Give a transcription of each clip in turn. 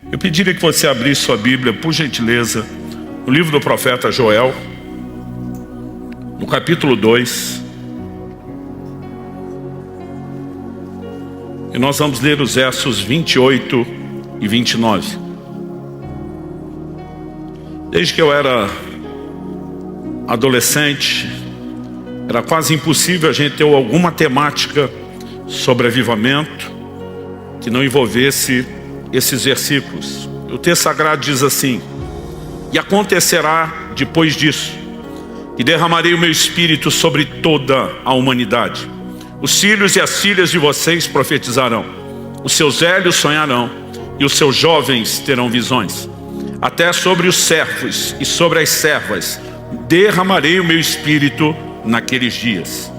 Eu pediria que você abrisse sua Bíblia, por gentileza, no livro do profeta Joel, no capítulo 2. E nós vamos ler os versos 28 e 29. Desde que eu era adolescente, era quase impossível a gente ter alguma temática sobre avivamento que não envolvesse esses versículos. O texto sagrado diz assim: e acontecerá depois disso, que derramarei o meu espírito sobre toda a humanidade. Os filhos e as filhas de vocês profetizarão, os seus velhos sonharão, e os seus jovens terão visões. Até sobre os servos e sobre as servas derramarei o meu espírito naqueles dias.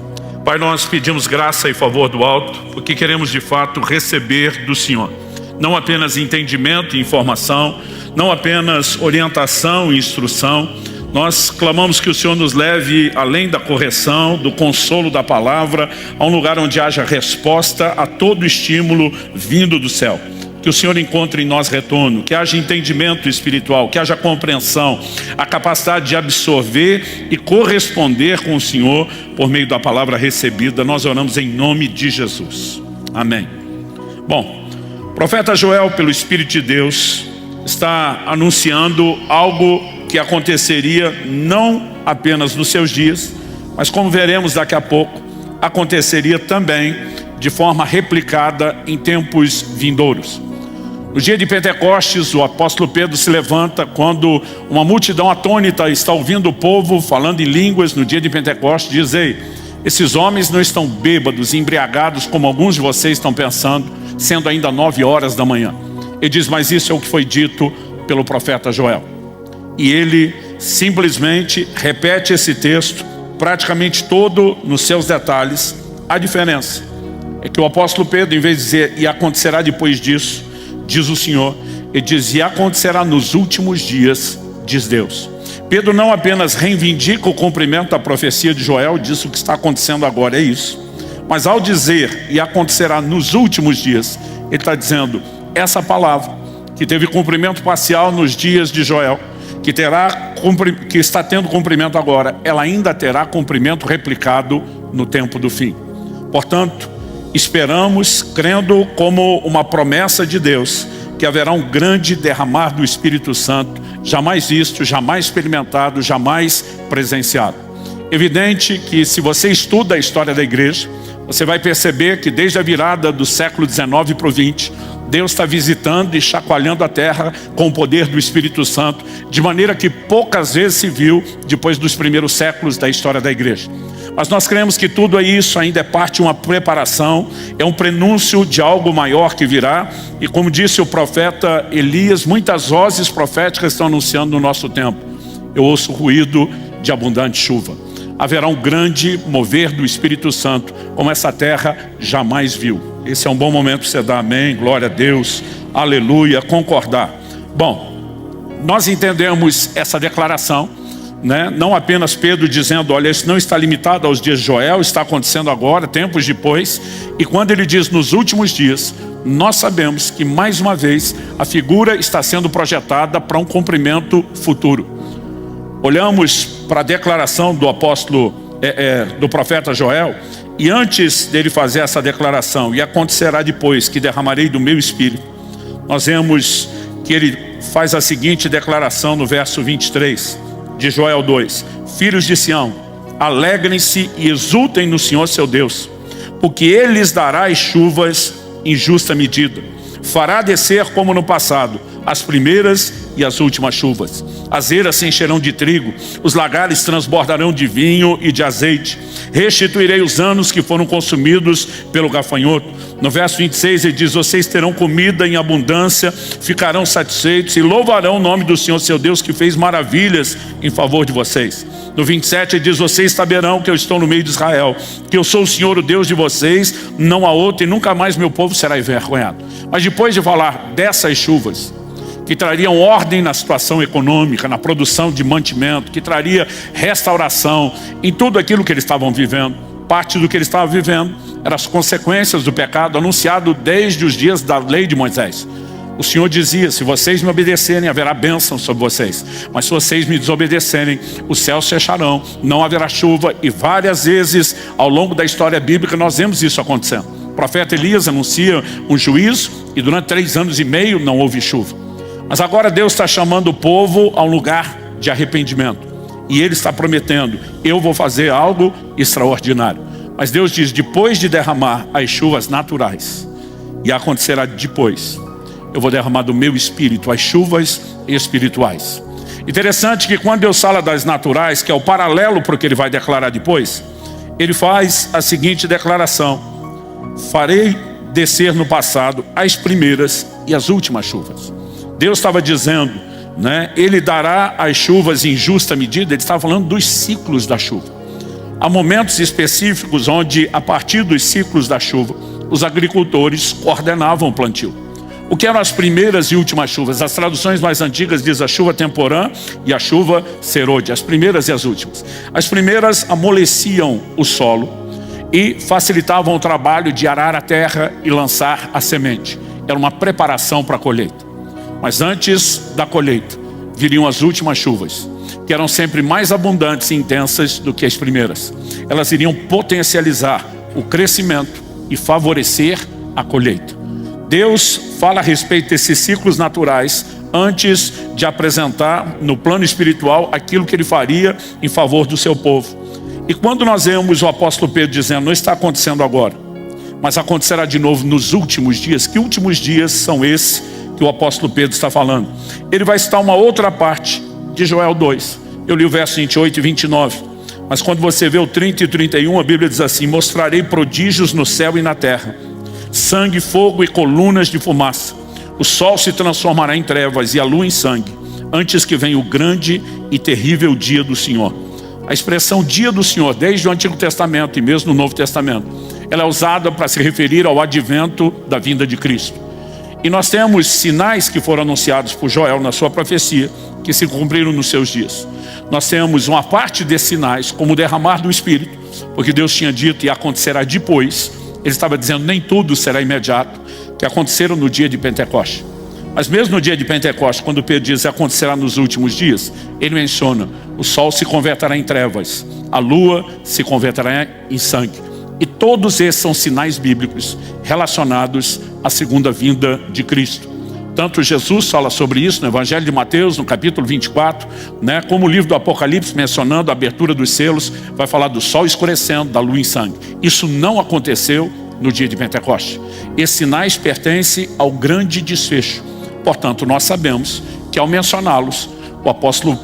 Pai, nós pedimos graça e favor do alto, porque queremos de fato receber do Senhor não apenas entendimento e informação, não apenas orientação e instrução. Nós clamamos que o Senhor nos leve além da correção, do consolo da palavra, a um lugar onde haja resposta a todo estímulo vindo do céu. Que o Senhor encontre em nós retorno, que haja entendimento espiritual, que haja compreensão, a capacidade de absorver e corresponder com o Senhor por meio da palavra recebida. Nós oramos em nome de Jesus. Amém. Bom, o profeta Joel, pelo Espírito de Deus, está anunciando algo que aconteceria não apenas nos seus dias, mas, como veremos daqui a pouco, aconteceria também de forma replicada em tempos vindouros. No dia de Pentecostes, o apóstolo Pedro se levanta quando uma multidão atônita está ouvindo o povo falando em línguas no dia de Pentecostes. Diz: ei, esses homens não estão bêbados, embriagados, como alguns de vocês estão pensando, sendo ainda 9 horas da manhã. Ele diz: mas isso é o que foi dito pelo profeta Joel. E ele simplesmente repete esse texto, praticamente todo nos seus detalhes. A diferença é que o apóstolo Pedro, em vez de dizer e acontecerá depois disso, diz o Senhor, ele diz e acontecerá nos últimos dias, diz Deus. Pedro não apenas reivindica o cumprimento da profecia de Joel, diz o que está acontecendo agora, é isso. Mas ao dizer e acontecerá nos últimos dias, ele está dizendo essa palavra que teve cumprimento parcial nos dias de Joel, que está tendo cumprimento agora, ela ainda terá cumprimento replicado no tempo do fim. Portanto, esperamos, crendo como uma promessa de Deus, que haverá um grande derramar do Espírito Santo, jamais visto, jamais experimentado, jamais presenciado. Evidente que se você estuda a história da igreja, você vai perceber que desde a virada do século XIX para o XX, Deus está visitando e chacoalhando a terra com o poder do Espírito Santo, de maneira que poucas vezes se viu depois dos primeiros séculos da história da igreja. Mas nós cremos que tudo isso ainda é parte de uma preparação, é um prenúncio de algo maior que virá. E como disse o profeta Elias, muitas vozes proféticas estão anunciando no nosso tempo. Eu ouço o ruído de abundante chuva. Haverá um grande mover do Espírito Santo, como essa terra jamais viu. Esse é um bom momento para você dar amém, glória a Deus, aleluia, concordar. Bom, nós entendemos essa declaração, né? Não apenas Pedro dizendo, olha, isso não está limitado aos dias de Joel, está acontecendo agora, tempos depois. E quando ele diz nos últimos dias, nós sabemos que mais uma vez a figura está sendo projetada para um cumprimento futuro. Olhamos para a declaração do apóstolo, do profeta Joel, e antes dele fazer essa declaração, e acontecerá depois que derramarei do meu espírito, nós vemos que ele faz a seguinte declaração no verso 23 de Joel 2: filhos de Sião, alegrem-se e exultem no Senhor seu Deus, porque ele lhes dará as chuvas em justa medida, fará descer como no passado as primeiras e as últimas chuvas. As eiras se encherão de trigo, os lagares transbordarão de vinho e de azeite. Restituirei os anos que foram consumidos pelo gafanhoto. No verso 26 ele diz: vocês terão comida em abundância, ficarão satisfeitos e louvarão o nome do Senhor seu Deus, que fez maravilhas em favor de vocês. No 27 ele diz: vocês saberão que eu estou no meio de Israel, que eu sou o Senhor, o Deus de vocês, não há outro, e nunca mais meu povo será envergonhado. Mas depois de falar dessas chuvas, que trariam ordem na situação econômica, na produção de mantimento, que traria restauração em tudo aquilo que eles estavam vivendo. Parte do que eles estavam vivendo eram as consequências do pecado anunciado desde os dias da lei de Moisés. O Senhor dizia: se vocês me obedecerem, haverá bênção sobre vocês. Mas se vocês me desobedecerem, os céus fecharão, não haverá chuva. E várias vezes ao longo da história bíblica nós vemos isso acontecendo. O profeta Elias anuncia um juízo e durante 3 anos e meio não houve chuva. Mas agora Deus está chamando o povo a um lugar de arrependimento. E Ele está prometendo: eu vou fazer algo extraordinário. Mas Deus diz: depois de derramar as chuvas naturais, e acontecerá depois, eu vou derramar do meu espírito as chuvas espirituais. Interessante que quando Deus fala das naturais, que é o paralelo para o que Ele vai declarar depois, Ele faz a seguinte declaração: farei descer no passado as primeiras e as últimas chuvas. Deus estava dizendo, né, Ele dará as chuvas em justa medida. Ele estava falando dos ciclos da chuva. Há momentos específicos onde, a partir dos ciclos da chuva, os agricultores coordenavam o plantio. O que eram as primeiras e últimas chuvas? As traduções mais antigas dizem a chuva temporã e a chuva serôdia, as primeiras e as últimas. As primeiras amoleciam o solo e facilitavam o trabalho de arar a terra e lançar a semente. Era uma preparação para a colheita. Mas antes da colheita, viriam as últimas chuvas, que eram sempre mais abundantes e intensas do que as primeiras. Elas iriam potencializar o crescimento e favorecer a colheita. Deus fala a respeito desses ciclos naturais antes de apresentar no plano espiritual aquilo que Ele faria em favor do seu povo. E quando nós vemos o apóstolo Pedro dizendo: não está acontecendo agora, mas acontecerá de novo nos últimos dias. Que últimos dias são esses que o apóstolo Pedro está falando? Ele vai citar uma outra parte de Joel 2. Eu li o verso 28 e 29. Mas quando você vê o 30 e 31, a Bíblia diz assim: mostrarei prodígios no céu e na terra, sangue, fogo e colunas de fumaça. O sol se transformará em trevas e a lua em sangue, antes que venha o grande e terrível dia do Senhor. A expressão dia do Senhor, desde o Antigo Testamento e mesmo no Novo Testamento, ela é usada para se referir ao advento da vinda de Cristo. E nós temos sinais que foram anunciados por Joel na sua profecia, que se cumpriram nos seus dias. Nós temos uma parte desses sinais, como o derramar do Espírito, porque Deus tinha dito e acontecerá depois. Ele estava dizendo: nem tudo será imediato, que aconteceram no dia de Pentecoste. Mas mesmo no dia de Pentecoste, quando Pedro diz acontecerá nos últimos dias, ele menciona: o sol se converterá em trevas, a lua se converterá em sangue. E todos esses são sinais bíblicos relacionados à segunda vinda de Cristo. Tanto Jesus fala sobre isso no Evangelho de Mateus, no capítulo 24, né? Como o livro do Apocalipse, mencionando a abertura dos selos, vai falar do sol escurecendo, da lua em sangue. Isso não aconteceu no dia de Pentecoste. Esses sinais pertencem ao grande desfecho. Portanto, nós sabemos que ao mencioná-los, o apóstolo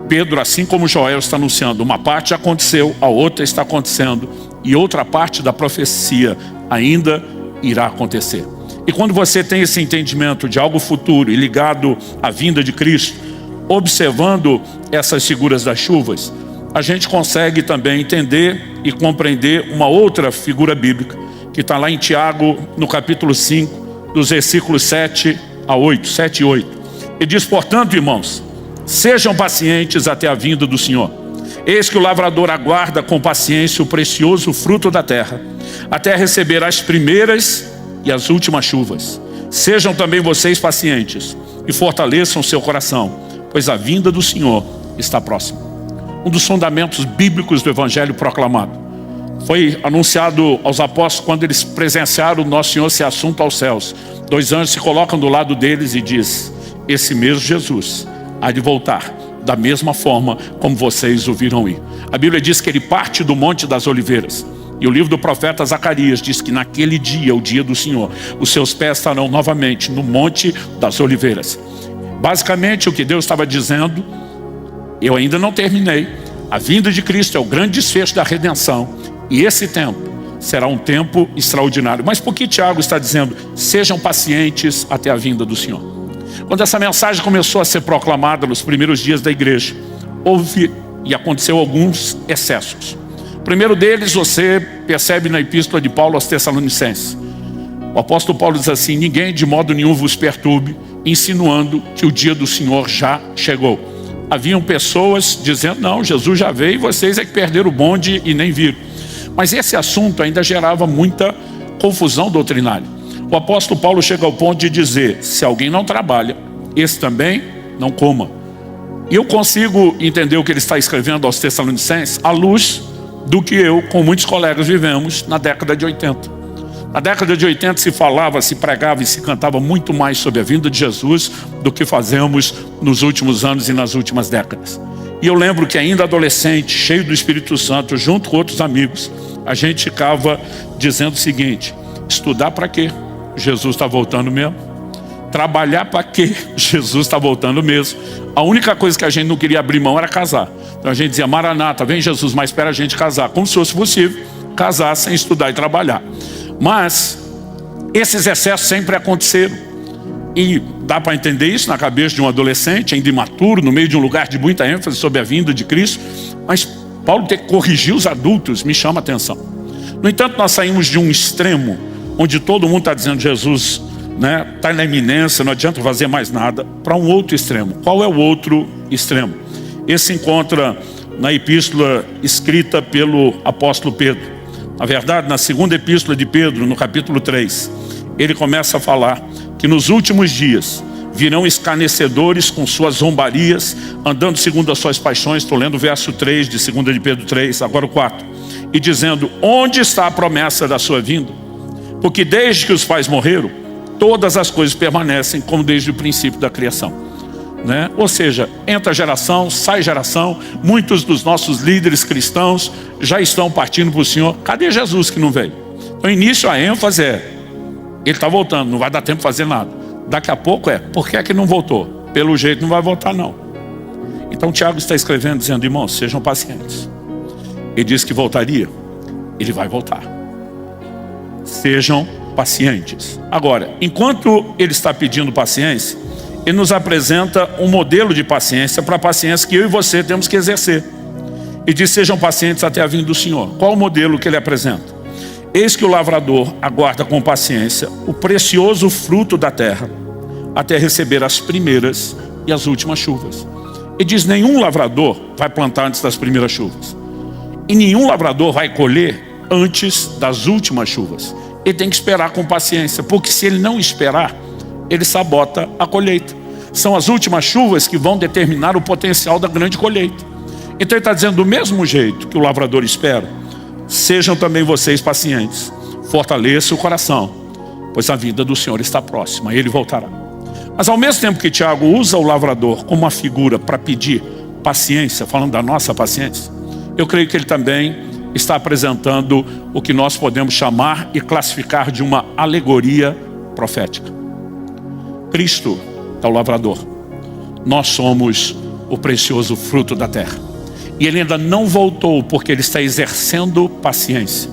Pedro, assim como Joel está anunciando, uma parte já aconteceu, a outra está acontecendo, e outra parte da profecia ainda irá acontecer. E quando você tem esse entendimento de algo futuro e ligado à vinda de Cristo, observando essas figuras das chuvas, a gente consegue também entender e compreender uma outra figura bíblica, que está lá em Tiago, no capítulo 5, dos versículos 7 a 8, 7 e 8. Ele diz: portanto, irmãos, sejam pacientes até a vinda do Senhor. Eis que o lavrador aguarda com paciência o precioso fruto da terra, até receber as primeiras e as últimas chuvas. Sejam também vocês pacientes e fortaleçam seu coração, pois a vinda do Senhor está próxima. Um dos fundamentos bíblicos do Evangelho proclamado foi anunciado aos apóstolos quando eles presenciaram o nosso Senhor ser assunto aos céus. 2 anjos se colocam do lado deles e diz: esse mesmo Jesus há de voltar da mesma forma como vocês o viram ir. A Bíblia diz que ele parte do Monte das Oliveiras. E o livro do profeta Zacarias diz que naquele dia, o dia do Senhor, os seus pés estarão novamente no Monte das Oliveiras. Basicamente o que Deus estava dizendo: eu ainda não terminei. A vinda de Cristo é o grande desfecho da redenção. E esse tempo será um tempo extraordinário. Mas por que Tiago está dizendo: sejam pacientes até a vinda do Senhor? Quando essa mensagem começou a ser proclamada nos primeiros dias da igreja, houve e aconteceu alguns excessos. O primeiro deles você percebe na epístola de Paulo aos Tessalonicenses. O apóstolo Paulo diz assim: ninguém de modo nenhum vos perturbe, insinuando que o dia do Senhor já chegou. Haviam pessoas dizendo: não, Jesus já veio e vocês é que perderam o bonde e nem viram. Mas esse assunto ainda gerava muita confusão doutrinária. O apóstolo Paulo chega ao ponto de dizer: se alguém não trabalha, esse também não coma. E eu consigo entender o que ele está escrevendo aos Tessalonicenses à luz do que eu, com muitos colegas, vivemos na década de 80. Na década de 80 se falava, se pregava e se cantava muito mais sobre a vinda de Jesus do que fazemos nos últimos anos e nas últimas décadas. E eu lembro que ainda adolescente, cheio do Espírito Santo, junto com outros amigos, a gente ficava dizendo o seguinte: estudar para quê? Jesus está voltando mesmo. Trabalhar para quê? Jesus está voltando mesmo. A única coisa que a gente não queria abrir mão era casar. Então a gente dizia: Maranata, vem Jesus, mas espera a gente casar. Como se fosse possível casar sem estudar e trabalhar. Mas esses excessos sempre aconteceram. E dá para entender isso na cabeça de um adolescente, ainda imaturo, no meio de um lugar de muita ênfase sobre a vinda de Cristo. Mas Paulo ter que corrigir os adultos me chama a atenção. No entanto, nós saímos de um extremo, onde todo mundo está dizendo: Jesus está na iminência, não adianta fazer mais nada, para um outro extremo. Qual é o outro extremo? Esse se encontra na epístola escrita pelo apóstolo Pedro. Na verdade, na segunda epístola de Pedro, no capítulo 3, ele começa a falar que nos últimos dias virão escarnecedores com suas zombarias, andando segundo as suas paixões. Estou lendo o verso 3 de 2 de Pedro 3, agora o 4. E dizendo: onde está a promessa da sua vinda? Porque desde que os pais morreram, todas as coisas permanecem como desde o princípio da criação. Ou seja, entra geração, sai geração. Muitos dos nossos líderes cristãos já estão partindo para o Senhor. Cadê Jesus que não veio? No início a ênfase é: ele está voltando, não vai dar tempo de fazer nada. Daqui a pouco por que é que não voltou? Pelo jeito não vai voltar não. Então Tiago está escrevendo dizendo: irmãos, sejam pacientes. Ele disse que voltaria, ele vai voltar. Sejam pacientes. Agora, enquanto ele está pedindo paciência, ele nos apresenta um modelo de paciência, para a paciência que eu e você temos que exercer. E diz: sejam pacientes até a vinda do Senhor. Qual o modelo que ele apresenta? Eis que o lavrador aguarda com paciência o precioso fruto da terra, até receber as primeiras e as últimas chuvas. E diz: nenhum lavrador vai plantar antes das primeiras chuvas, e nenhum lavrador vai colher antes das últimas chuvas. Ele tem que esperar com paciência, porque se ele não esperar, ele sabota a colheita. São as últimas chuvas que vão determinar o potencial da grande colheita. Então ele está dizendo: do mesmo jeito que o lavrador espera, sejam também vocês pacientes. Fortaleça o coração, pois a vinda do Senhor está próxima, ele voltará. Mas ao mesmo tempo que Tiago usa o lavrador como uma figura para pedir paciência, falando da nossa paciência, eu creio que ele também está apresentando o que nós podemos chamar e classificar de uma alegoria profética. Cristo é o lavrador, nós somos o precioso fruto da terra. E ele ainda não voltou porque ele está exercendo paciência.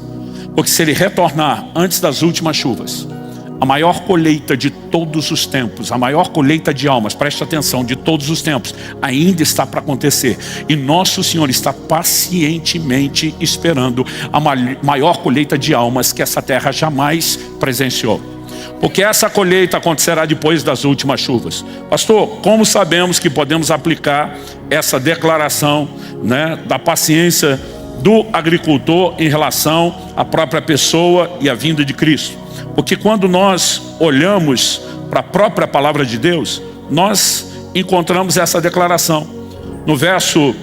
Porque se ele retornar antes das últimas chuvas, a maior colheita de todos os tempos, a maior colheita de almas, preste atenção, de todos os tempos, ainda está para acontecer. E nosso Senhor está pacientemente esperando a maior colheita de almas que essa terra jamais presenciou. Porque essa colheita acontecerá depois das últimas chuvas. Pastor, como sabemos que podemos aplicar essa declaração da paciência do agricultor em relação à própria pessoa e à vinda de Cristo? Porque quando nós olhamos para a própria palavra de Deus, nós encontramos essa declaração. No verso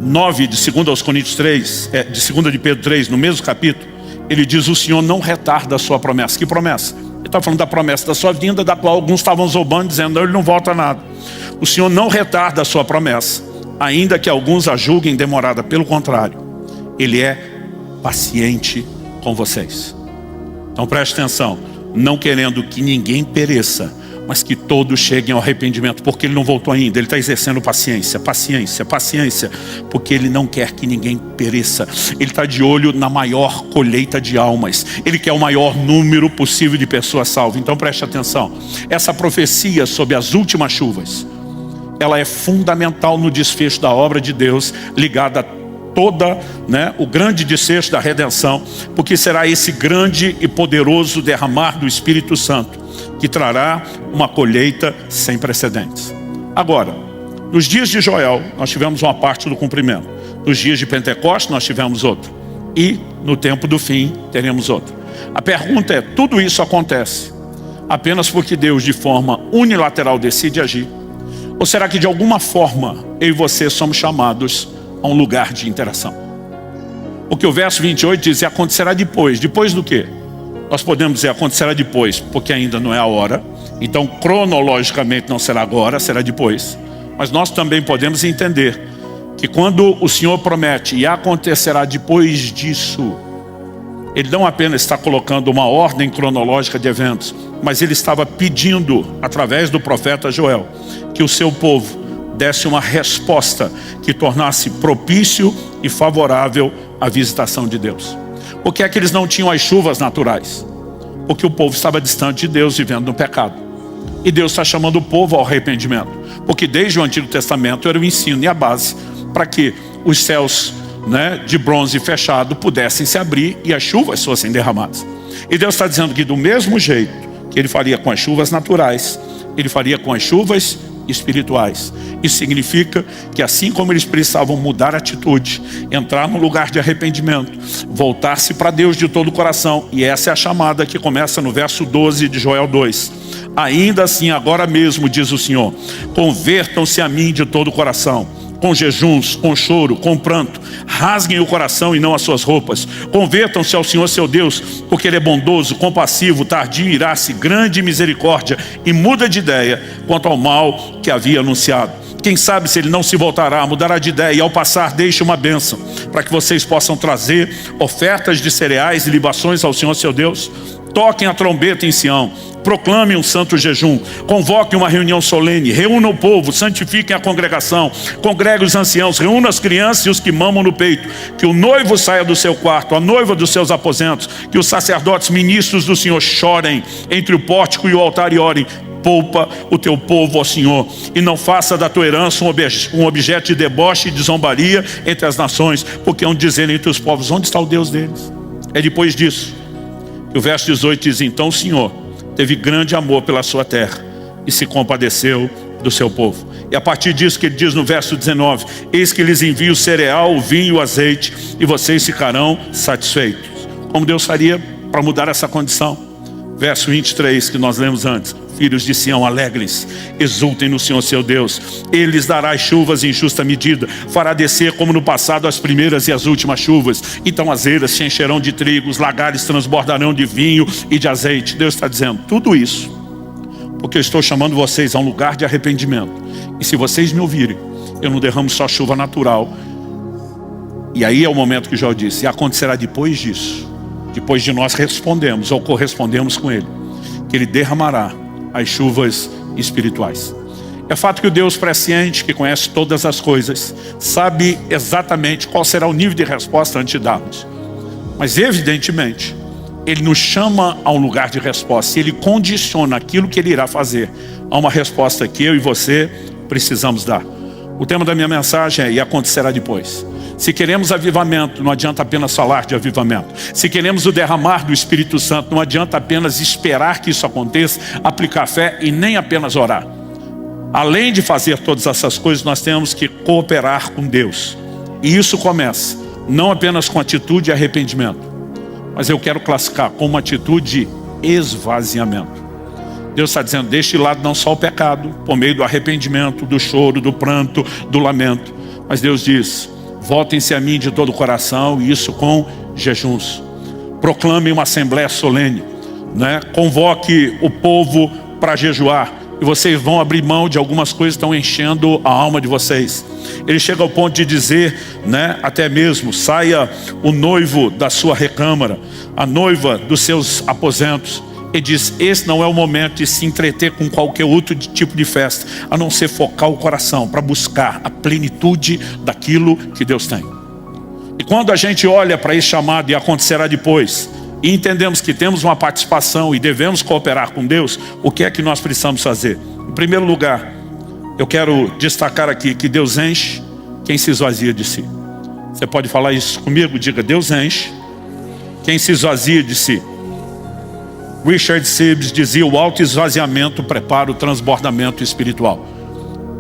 9 de 2 aos Coríntios 3, de 2 de Pedro 3, no mesmo capítulo, ele diz: o Senhor não retarda a sua promessa. Que promessa? Ele está falando da promessa da sua vinda, da qual alguns estavam zombando, dizendo: não, ele não volta a nada. O Senhor não retarda a sua promessa, ainda que alguns a julguem demorada. Pelo contrário, ele é paciente com vocês. Então preste atenção: não querendo que ninguém pereça, mas que todos cheguem ao arrependimento. Porque ele não voltou ainda, ele está exercendo paciência, paciência, paciência, porque ele não quer que ninguém pereça. Ele está de olho na maior colheita de almas, ele quer o maior número possível de pessoas salvas. Então preste atenção: essa profecia sobre as últimas chuvas, ela é fundamental no desfecho da obra de Deus, ligada a toda o grande desfecho da redenção, porque será esse grande e poderoso derramar do Espírito Santo que trará uma colheita sem precedentes. Agora, nos dias de Joel nós tivemos uma parte do cumprimento, nos dias de Pentecostes nós tivemos outra, e no tempo do fim teremos outra. A pergunta é, tudo isso acontece apenas porque Deus de forma unilateral decide agir? Ou será que de alguma forma eu e você somos chamados a um lugar de interação? Porque o verso 28 diz, e acontecerá depois. Depois do quê? Nós podemos dizer, acontecerá depois, porque ainda não é a hora. Então, cronologicamente não será agora, será depois. Mas nós também podemos entender que quando o Senhor promete, e acontecerá depois disso, Ele não apenas está colocando uma ordem cronológica de eventos, mas Ele estava pedindo, através do profeta Joel, que o seu povo desse uma resposta que tornasse propício e favorável a visitação de Deus. Por que é que eles não tinham as chuvas naturais? Porque o povo estava distante de Deus, vivendo no pecado. E Deus está chamando o povo ao arrependimento. Porque desde o Antigo Testamento era o ensino e a base para que os céus, de bronze fechado pudessem se abrir e as chuvas fossem derramadas. E Deus está dizendo que do mesmo jeito que Ele faria com as chuvas naturais, Ele faria com as chuvas espirituais. Isso significa que assim como eles precisavam mudar a atitude, entrar no lugar de arrependimento, voltar-se para Deus de todo o coração, e essa é a chamada que começa no verso 12 de Joel 2. Ainda assim, agora mesmo, diz o Senhor, convertam-se a mim de todo o coração, com jejuns, com choro, com pranto, rasguem o coração e não as suas roupas, convertam-se ao Senhor seu Deus, porque Ele é bondoso, compassivo, tardio, irá-se, grande misericórdia, e muda de ideia quanto ao mal que havia anunciado. Quem sabe se Ele não se voltará, mudará de ideia, e ao passar deixe uma bênção, para que vocês possam trazer ofertas de cereais e libações ao Senhor seu Deus. Toquem a trombeta em Sião, proclamem um santo jejum, convoquem uma reunião solene, reúnam o povo, santifiquem a congregação, congreguem os anciãos, reúnam as crianças e os que mamam no peito, que o noivo saia do seu quarto, a noiva dos seus aposentos, que os sacerdotes ministros do Senhor chorem entre o pórtico e o altar e orem. Poupa o teu povo, ó Senhor, e não faça da tua herança um objeto de deboche e de zombaria entre as nações, porque hão de dizer entre os povos, onde está o Deus deles? É depois disso que o verso 18 diz, então o Senhor teve grande amor pela sua terra e se compadeceu do seu povo. E a partir disso que ele diz no verso 19, eis que lhes envio o cereal, o vinho, o azeite, e vocês ficarão satisfeitos. Como Deus faria para mudar essa condição? Verso 23 que nós lemos antes, filhos de Sião, alegrem-se, exultem no Senhor seu Deus. Ele lhes dará as chuvas em justa medida, fará descer como no passado as primeiras e as últimas chuvas. Então as eiras se encherão de trigo, os lagares transbordarão de vinho e de azeite. Deus está dizendo tudo isso porque eu estou chamando vocês a um lugar de arrependimento. E se vocês me ouvirem, eu não derramo só chuva natural. E aí é o momento que Jó disse, e acontecerá depois disso, depois de nós respondemos ou correspondemos com Ele, que Ele derramará as chuvas espirituais. É fato que o Deus presciente, que conhece todas as coisas, sabe exatamente qual será o nível de resposta antes de darmos. Mas evidentemente, Ele nos chama a um lugar de resposta. E Ele condiciona aquilo que Ele irá fazer a uma resposta que eu e você precisamos dar. O tema da minha mensagem é, e acontecerá depois. Se queremos avivamento, não adianta apenas falar de avivamento. Se queremos o derramar do Espírito Santo, não adianta apenas esperar que isso aconteça, aplicar fé e nem apenas orar. Além de fazer todas essas coisas, nós temos que cooperar com Deus. E isso começa não apenas com atitude e arrependimento, mas eu quero classificar como uma atitude de esvaziamento. Deus está dizendo, deixe de lado não só o pecado, por meio do arrependimento, do choro, do pranto, do lamento. Mas Deus diz, voltem-se a mim de todo o coração, e isso com jejuns. Proclame uma assembleia solene, Convoque o povo para jejuar. E vocês vão abrir mão de algumas coisas que estão enchendo a alma de vocês. Ele chega ao ponto de dizer, até mesmo, saia o noivo da sua recâmara, a noiva dos seus aposentos. Ele diz, esse não é o momento de se entreter com qualquer outro tipo de festa, a não ser focar o coração para buscar a plenitude daquilo que Deus tem. E quando a gente olha para esse chamado e acontecerá depois, e entendemos que temos uma participação e devemos cooperar com Deus, o que é que nós precisamos fazer? Em primeiro lugar, eu quero destacar aqui que Deus enche quem se esvazia de si. Você pode falar isso comigo? Diga, Deus enche quem se esvazia de si. Richard Sibbes dizia, o auto-esvaziamento prepara o transbordamento espiritual.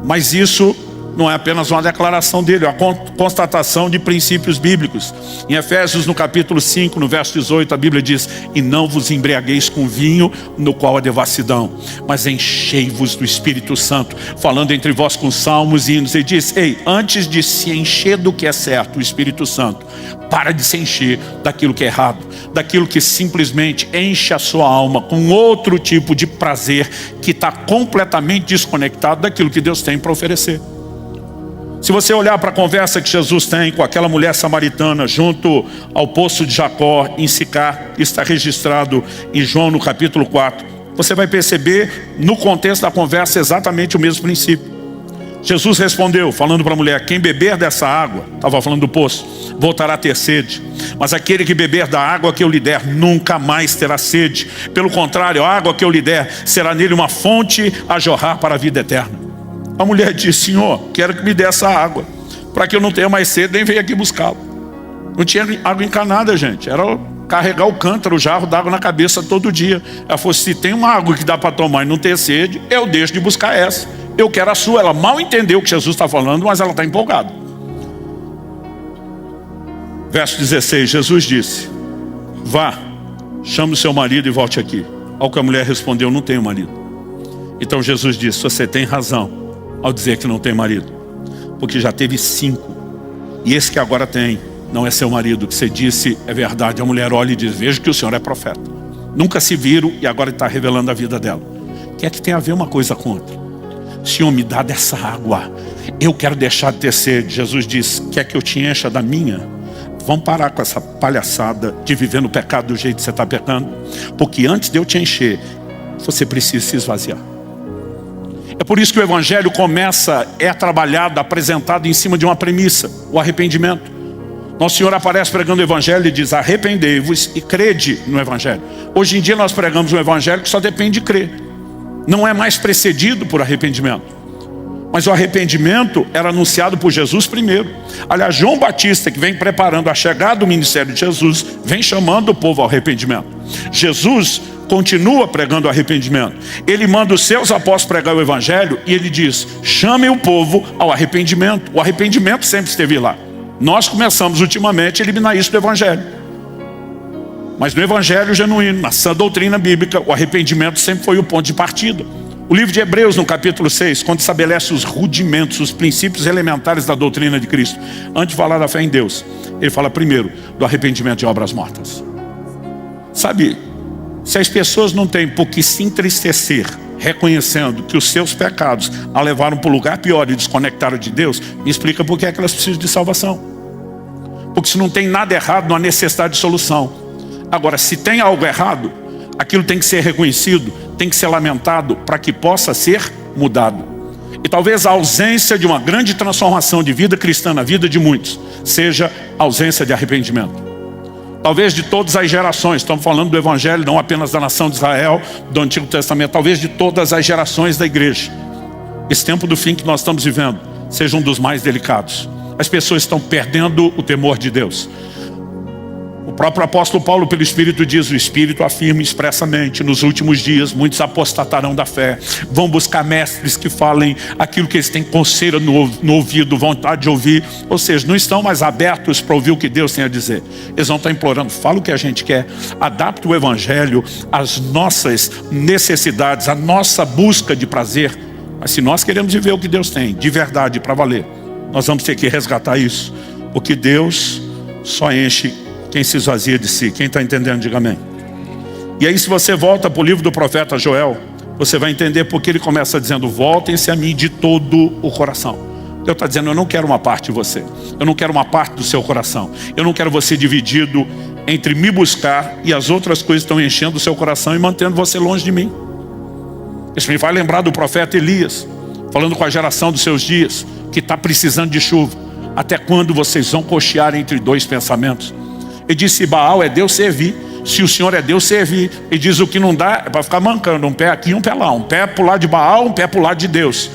Mas isso não é apenas uma declaração dele, é uma constatação de princípios bíblicos. Em Efésios, no capítulo 5, no verso 18, a Bíblia diz: e não vos embriagueis com vinho, no qual há devassidão, mas enchei-vos do Espírito Santo, falando entre vós com salmos e hinos. Ele diz: ei, antes de se encher do que é certo, o Espírito Santo, para de se encher daquilo que é errado, daquilo que simplesmente enche a sua alma com outro tipo de prazer que está completamente desconectado daquilo que Deus tem para oferecer. Se você olhar para a conversa que Jesus tem com aquela mulher samaritana junto ao poço de Jacó em Sicar, está registrado em João no capítulo 4, você vai perceber no contexto da conversa exatamente o mesmo princípio. Jesus respondeu, falando para a mulher: quem beber dessa água, estava falando do poço, voltará a ter sede. Mas aquele que beber da água que eu lhe der, nunca mais terá sede. Pelo contrário, a água que eu lhe der será nele uma fonte a jorrar para a vida eterna. A mulher disse: Senhor, quero que me dê essa água, para que eu não tenha mais sede, nem venha aqui buscá-la. Não tinha água encanada, gente. Era carregar o cântaro, o jarro d'água na cabeça todo dia. Ela falou: se tem uma água que dá para tomar e não ter sede, eu deixo de buscar essa. Eu quero a sua. Ela mal entendeu o que Jesus está falando, mas ela está empolgada. Verso 16, Jesus disse: vá, chame o seu marido e volte aqui. Ao que a mulher respondeu: não tenho marido. Então Jesus disse: você tem razão ao dizer que não tem marido, porque já teve 5, e esse que agora tem não é seu marido. O que você disse é verdade. A mulher olha e diz: vejo que o senhor é profeta. Nunca se viram e agora está revelando a vida dela. O que é que tem a ver uma coisa com outra? Senhor, me dá dessa água, eu quero deixar de ter sede. Jesus diz: quer que eu te encha da minha? Vamos parar com essa palhaçada de viver no pecado do jeito que você está pecando, porque antes de eu te encher, você precisa se esvaziar. É por isso que o Evangelho é trabalhado, apresentado em cima de uma premissa: o arrependimento. Nosso Senhor aparece pregando o Evangelho e diz: arrependei-vos e crede no Evangelho. Hoje em dia nós pregamos um Evangelho que só depende de crer, não é mais precedido por arrependimento. Mas o arrependimento era anunciado por Jesus primeiro. Aliás, João Batista, que vem preparando a chegada do ministério de Jesus, vem chamando o povo ao arrependimento. Jesus continua pregando o arrependimento. Ele manda os seus apóstolos pregar o Evangelho e ele diz: chame o povo ao arrependimento. O arrependimento sempre esteve lá. Nós começamos ultimamente a eliminar isso do Evangelho. Mas no Evangelho genuíno, na sã doutrina bíblica, o arrependimento sempre foi o ponto de partida. O livro de Hebreus, no capítulo 6, quando estabelece os rudimentos, os princípios elementares da doutrina de Cristo, antes de falar da fé em Deus, ele fala primeiro do arrependimento de obras mortas. Sabe, se as pessoas não têm por que se entristecer, reconhecendo que os seus pecados a levaram para o lugar pior e desconectaram de Deus, me explica por que é que elas precisam de salvação. Porque se não tem nada errado, não há necessidade de solução. Agora, se tem algo errado, aquilo tem que ser reconhecido, tem que ser lamentado para que possa ser mudado. E talvez a ausência de uma grande transformação de vida cristã na vida de muitos seja a ausência de arrependimento. Talvez de todas as gerações, estamos falando do Evangelho, não apenas da nação de Israel, do Antigo Testamento, talvez de todas as gerações da igreja. Esse tempo do fim que nós estamos vivendo seja um dos mais delicados. As pessoas estão perdendo o temor de Deus. O próprio apóstolo Paulo, pelo Espírito, diz: o Espírito afirma expressamente: nos últimos dias muitos apostatarão da fé, vão buscar mestres que falem aquilo que eles têm coceira no ouvido, vontade de ouvir. Ou seja, não estão mais abertos para ouvir o que Deus tem a dizer. Eles vão estar implorando: fala o que a gente quer, adapta o Evangelho às nossas necessidades, à nossa busca de prazer. Mas se nós queremos viver o que Deus tem, de verdade, para valer, nós vamos ter que resgatar isso, porque Deus só enche quem se esvazia de si. Quem está entendendo, diga amém. E aí, se você volta para o livro do profeta Joel, você vai entender porque ele começa dizendo: voltem-se a mim de todo o coração. Deus está dizendo: eu não quero uma parte de você, eu não quero uma parte do seu coração, eu não quero você dividido entre me buscar e as outras coisas que estão enchendo o seu coração e mantendo você longe de mim. Isso me vai lembrar do profeta Elias, falando com a geração dos seus dias, que está precisando de chuva. Até quando vocês vão cochear entre dois pensamentos? Ele disse: se Baal é Deus, servir. Se o Senhor é Deus, servir. Ele diz: o que não dá é para ficar mancando, um pé aqui e um pé lá, um pé para o lado de Baal, um pé para o lado de Deus.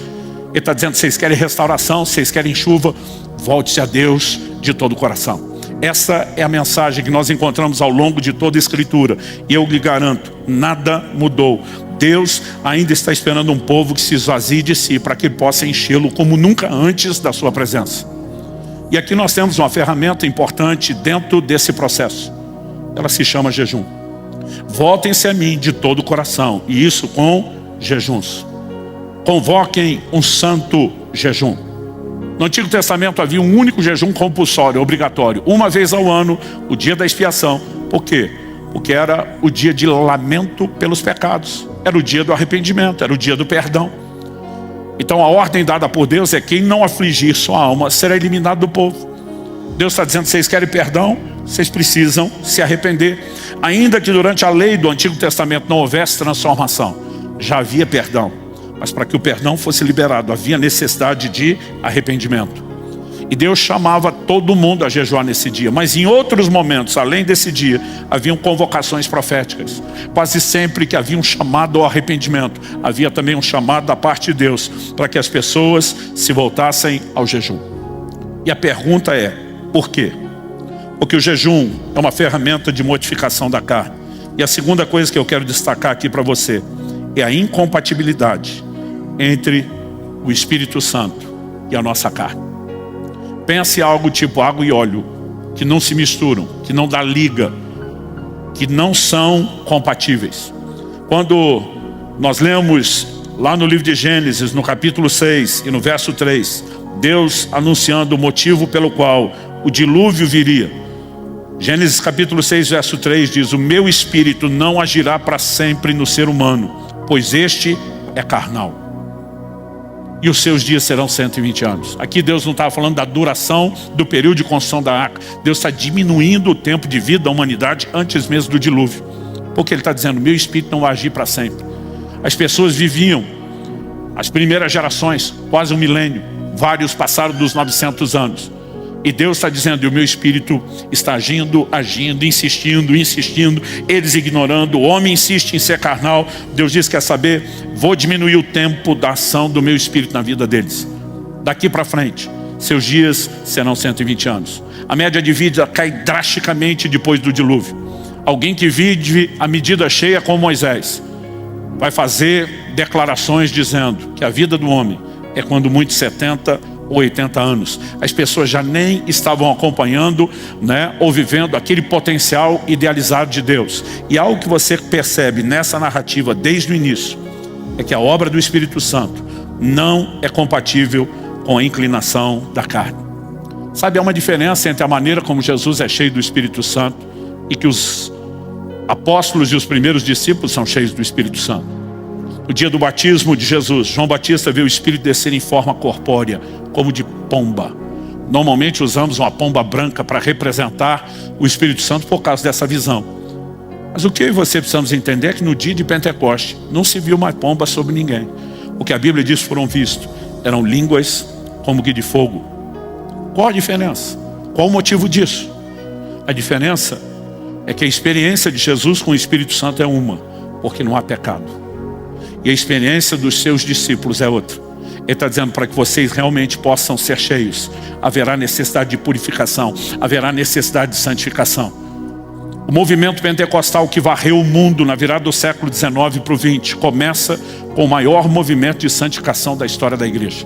Ele está dizendo: vocês querem restauração, vocês querem chuva, volte-se a Deus de todo o coração. Essa é a mensagem que nós encontramos ao longo de toda a Escritura. E eu lhe garanto, nada mudou. Deus ainda está esperando um povo que se esvazie de si, para que ele possa enchê-lo como nunca antes da sua presença. E aqui nós temos uma ferramenta importante dentro desse processo. Ela se chama jejum. Voltem-se a mim de todo o coração, e isso com jejuns. Convoquem um santo jejum. No Antigo Testamento havia um único jejum compulsório, obrigatório, uma vez ao ano, o dia da expiação. Por quê? Porque era o dia de lamento pelos pecados, era o dia do arrependimento, era o dia do perdão. Então a ordem dada por Deus é: quem não afligir sua alma será eliminado do povo. Deus está dizendo: vocês querem perdão? Vocês precisam se arrepender. Ainda que durante a lei do Antigo Testamento não houvesse transformação, já havia perdão. Mas para que o perdão fosse liberado, havia necessidade de arrependimento. E Deus chamava todo mundo a jejuar nesse dia. Mas em outros momentos, além desse dia, haviam convocações proféticas. Quase sempre que havia um chamado ao arrependimento, havia também um chamado da parte de Deus, para que as pessoas se voltassem ao jejum. E a pergunta é: por quê? Porque o jejum é uma ferramenta de mortificação da carne. E a segunda coisa que eu quero destacar aqui para você é a incompatibilidade entre o Espírito Santo e a nossa carne. Pense algo tipo água e óleo, que não se misturam, que não dá liga, que não são compatíveis. Quando nós lemos lá no livro de Gênesis, no capítulo 6 e no verso 3, Deus anunciando o motivo pelo qual o dilúvio viria. Gênesis capítulo 6, verso 3 diz: o meu espírito não agirá para sempre no ser humano, pois este é carnal, e os seus dias serão 120 anos. Aqui Deus não estava falando da duração do período de construção da arca. Deus está diminuindo o tempo de vida da humanidade antes mesmo do dilúvio. Porque Ele está dizendo: meu espírito não vai agir para sempre. As pessoas viviam, as primeiras gerações, quase 1 milênio. Vários passaram dos 900 anos. E Deus está dizendo: o meu espírito está agindo, insistindo. Eles ignorando, o homem insiste em ser carnal. Deus diz: quer saber? Vou diminuir o tempo da ação do meu espírito na vida deles. Daqui para frente, seus dias serão 120 anos. A média de vida cai drasticamente depois do dilúvio. Alguém que vive a medida cheia como Moisés vai fazer declarações dizendo que a vida do homem é quando muito 70 ou 80 anos. As pessoas já nem estavam acompanhando, ou vivendo aquele potencial idealizado de Deus. E algo que você percebe nessa narrativa desde o início é que a obra do Espírito Santo não é compatível com a inclinação da carne. Sabe, há uma diferença entre a maneira como Jesus é cheio do Espírito Santo e que os apóstolos e os primeiros discípulos são cheios do Espírito Santo. No dia do batismo de Jesus, João Batista viu o Espírito descer em forma corpórea, como de pomba. Normalmente usamos uma pomba branca para representar o Espírito Santo por causa dessa visão. Mas o que eu e você precisamos entender é que no dia de Pentecoste não se viu uma pomba sobre ninguém. O que a Bíblia diz foram vistos eram línguas como que de fogo. Qual a diferença? Qual o motivo disso? A diferença é que a experiência de Jesus com o Espírito Santo é uma, porque não há pecado. E a experiência dos seus discípulos é outra. Ele está dizendo: para que vocês realmente possam ser cheios, haverá necessidade de purificação, haverá necessidade de santificação. O movimento pentecostal que varreu o mundo na virada do século XIX para o XX começa com o maior movimento de santificação da história da igreja,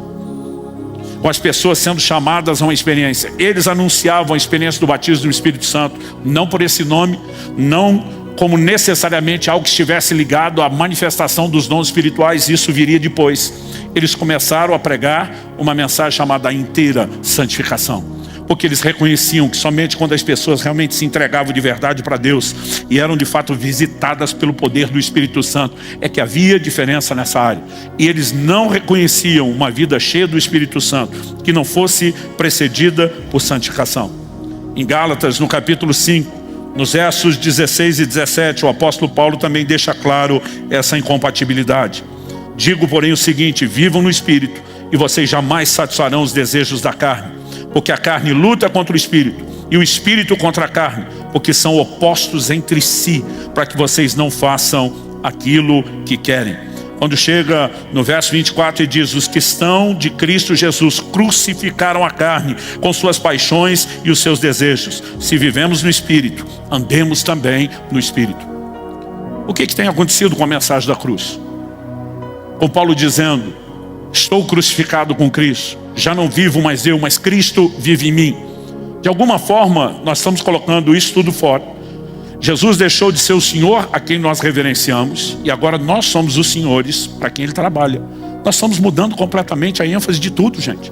com as pessoas sendo chamadas a uma experiência. Eles anunciavam a experiência do batismo do Espírito Santo, não por esse nome, não como necessariamente algo que estivesse ligado à manifestação dos dons espirituais. Isso viria depois. Eles começaram a pregar uma mensagem chamada inteira santificação, porque eles reconheciam que somente quando as pessoas realmente se entregavam de verdade para Deus e eram de fato visitadas pelo poder do Espírito Santo, é que havia diferença nessa área. E eles não reconheciam uma vida cheia do Espírito Santo que não fosse precedida por santificação. Em Gálatas, no capítulo 5, nos versos 16 e 17, o apóstolo Paulo também deixa claro essa incompatibilidade. Digo, porém, o seguinte: vivam no Espírito, e vocês jamais satisfarão os desejos da carne. Porque a carne luta contra o Espírito, e o Espírito contra a carne, porque são opostos entre si, para que vocês não façam aquilo que querem. Quando chega no verso 24 e diz: os que estão de Cristo Jesus crucificaram a carne com suas paixões e os seus desejos. Se vivemos no Espírito, andemos também no Espírito. O que tem acontecido com a mensagem da cruz? Com Paulo dizendo: estou crucificado com Cristo, já não vivo mais eu, mas Cristo vive em mim. De alguma forma nós estamos colocando isso tudo fora. Jesus deixou de ser o Senhor a quem nós reverenciamos, e agora nós somos os senhores para quem Ele trabalha. Nós estamos mudando completamente a ênfase de tudo, gente.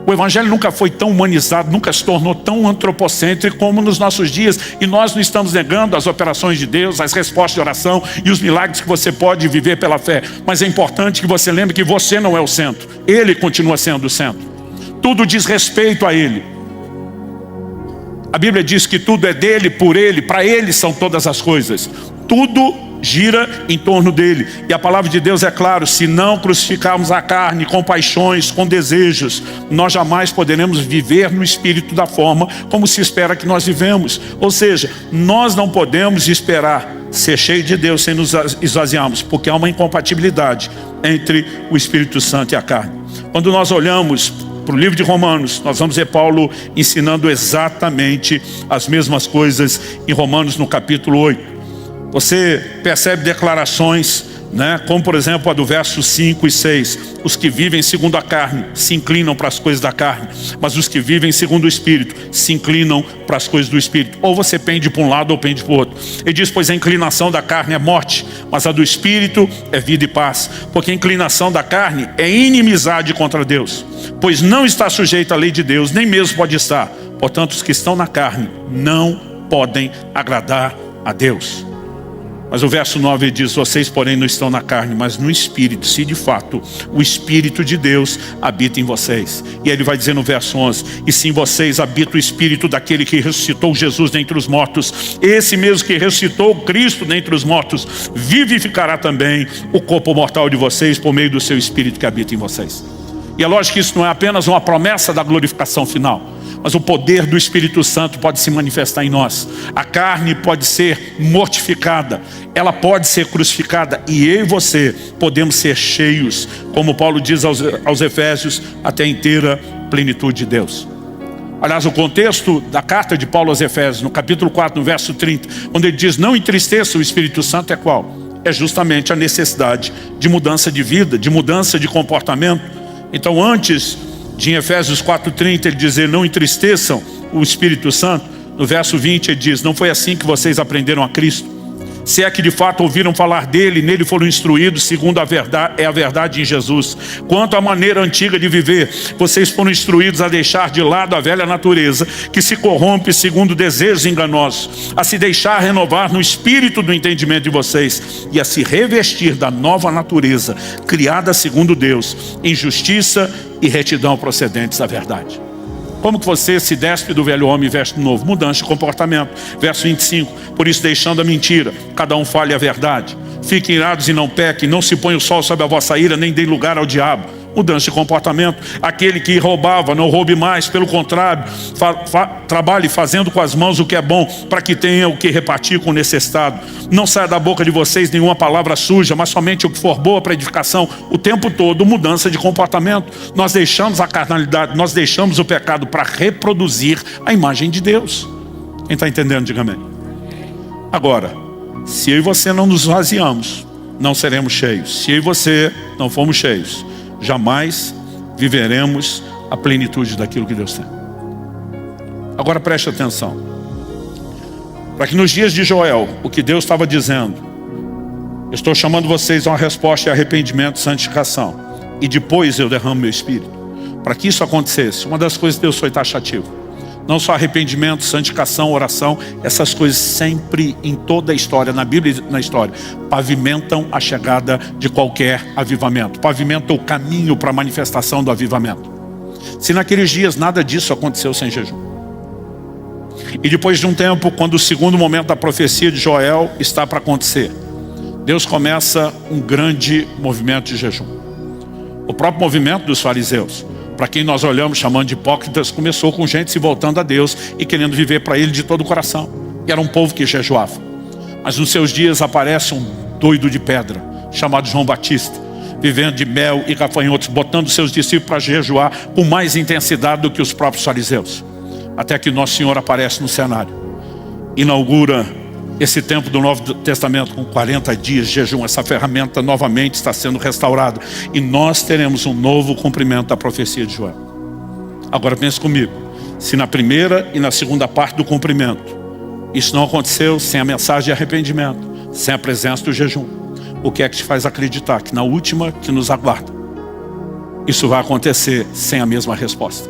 O Evangelho nunca foi tão humanizado, nunca se tornou tão antropocêntrico como nos nossos dias. E nós não estamos negando as operações de Deus, as respostas de oração e os milagres que você pode viver pela fé. Mas é importante que você lembre que você não é o centro. Ele continua sendo o centro. Tudo diz respeito a Ele. A Bíblia diz que tudo é dele, por Ele, para Ele são todas as coisas. Tudo gira em torno dele. E a palavra de Deus é claro: se não crucificarmos a carne com paixões, com desejos, nós jamais poderemos viver no Espírito da forma como se espera que nós vivemos. Ou seja, nós não podemos esperar ser cheio de Deus sem nos esvaziarmos, porque há uma incompatibilidade entre o Espírito Santo e a carne. Quando nós olhamos para o livro de Romanos, nós vamos ver Paulo ensinando exatamente as mesmas coisas em Romanos no capítulo 8. Você percebe declarações, como por exemplo a do verso 5 e 6. Os que vivem segundo a carne se inclinam para as coisas da carne, mas os que vivem segundo o Espírito se inclinam para as coisas do Espírito. Ou você pende para um lado ou pende para o outro. Ele diz: pois a inclinação da carne é morte, mas a do Espírito é vida e paz. Porque a inclinação da carne é inimizade contra Deus, pois não está sujeita à lei de Deus, nem mesmo pode estar. Portanto, os que estão na carne não podem agradar a Deus. Mas o verso 9 diz: vocês porém não estão na carne, mas no Espírito, se de fato o Espírito de Deus habita em vocês. E ele vai dizer no verso 11: e se em vocês habita o Espírito daquele que ressuscitou Jesus dentre os mortos, esse mesmo que ressuscitou Cristo dentre os mortos, vivificará também o corpo mortal de vocês por meio do seu Espírito que habita em vocês. E é lógico que isso não é apenas uma promessa da glorificação final, mas o poder do Espírito Santo pode se manifestar em nós. A carne pode ser mortificada, ela pode ser crucificada, e eu e você podemos ser cheios, como Paulo diz aos Efésios, até a inteira plenitude de Deus. Aliás, o contexto da carta de Paulo aos Efésios, no capítulo 4, no verso 30, quando ele diz: não entristeça o Espírito Santo, é qual? É justamente a necessidade de mudança de vida, de mudança de comportamento. Então, antes de em Efésios 4:30 ele dizer: não entristeçam o Espírito Santo, no verso 20 ele diz: não foi assim que vocês aprenderam a Cristo, se é que de fato ouviram falar dele, nele foram instruídos, segundo a verdade em Jesus. Quanto à maneira antiga de viver, vocês foram instruídos a deixar de lado a velha natureza, que se corrompe segundo desejos enganosos, a se deixar renovar no espírito do entendimento de vocês, e a se revestir da nova natureza, criada segundo Deus, em justiça e retidão procedentes da verdade. Como que você se despe do velho homem e veste do novo? Mudança de comportamento. Verso 25: por isso, deixando a mentira, cada um fale a verdade. Fiquem irados e não pequem, não se ponha o sol sobre a vossa ira, nem deem lugar ao diabo. Mudança de comportamento. Aquele que roubava, não roube mais, pelo contrário, trabalhe fazendo com as mãos o que é bom, para que tenha o que repartir com o necessitado. Não saia da boca de vocês nenhuma palavra suja, mas somente o que for boa para edificação. O tempo todo, mudança de comportamento. Nós deixamos a carnalidade, nós deixamos o pecado para reproduzir a imagem de Deus. Quem está entendendo, diga amém. Agora, se eu e você não nos esvaziamos, não seremos cheios. Se eu e você não formos cheios, jamais viveremos a plenitude daquilo que Deus tem. Agora preste atenção, para que nos dias de Joel, o que Deus estava dizendo: eu estou chamando vocês a uma resposta de arrependimento e santificação, e depois eu derramo meu Espírito. Para que isso acontecesse, uma das coisas que Deus foi taxativo: não só arrependimento, santificação, oração, essas coisas sempre em toda a história, na Bíblia e na história, pavimentam a chegada de qualquer avivamento, pavimentam o caminho para a manifestação do avivamento. Se naqueles dias nada disso aconteceu sem jejum, e depois de um tempo, quando o segundo momento da profecia de Joel está para acontecer, Deus começa um grande movimento de jejum. O próprio movimento dos fariseus, para quem nós olhamos chamando de hipócritas, começou com gente se voltando a Deus e querendo viver para Ele de todo o coração. E era um povo que jejuava. Mas nos seus dias aparece um doido de pedra, chamado João Batista, vivendo de mel e gafanhotos, botando seus discípulos para jejuar com mais intensidade do que os próprios fariseus. Até que Nosso Senhor aparece no cenário, inaugura Esse tempo do Novo Testamento com 40 dias de jejum, essa ferramenta novamente está sendo restaurada. E nós teremos um novo cumprimento da profecia de Joel. Agora pense comigo. Se na primeira e na segunda parte do cumprimento, isso não aconteceu sem a mensagem de arrependimento, sem a presença do jejum, o que é que te faz acreditar que na última que nos aguarda, isso vai acontecer sem a mesma resposta?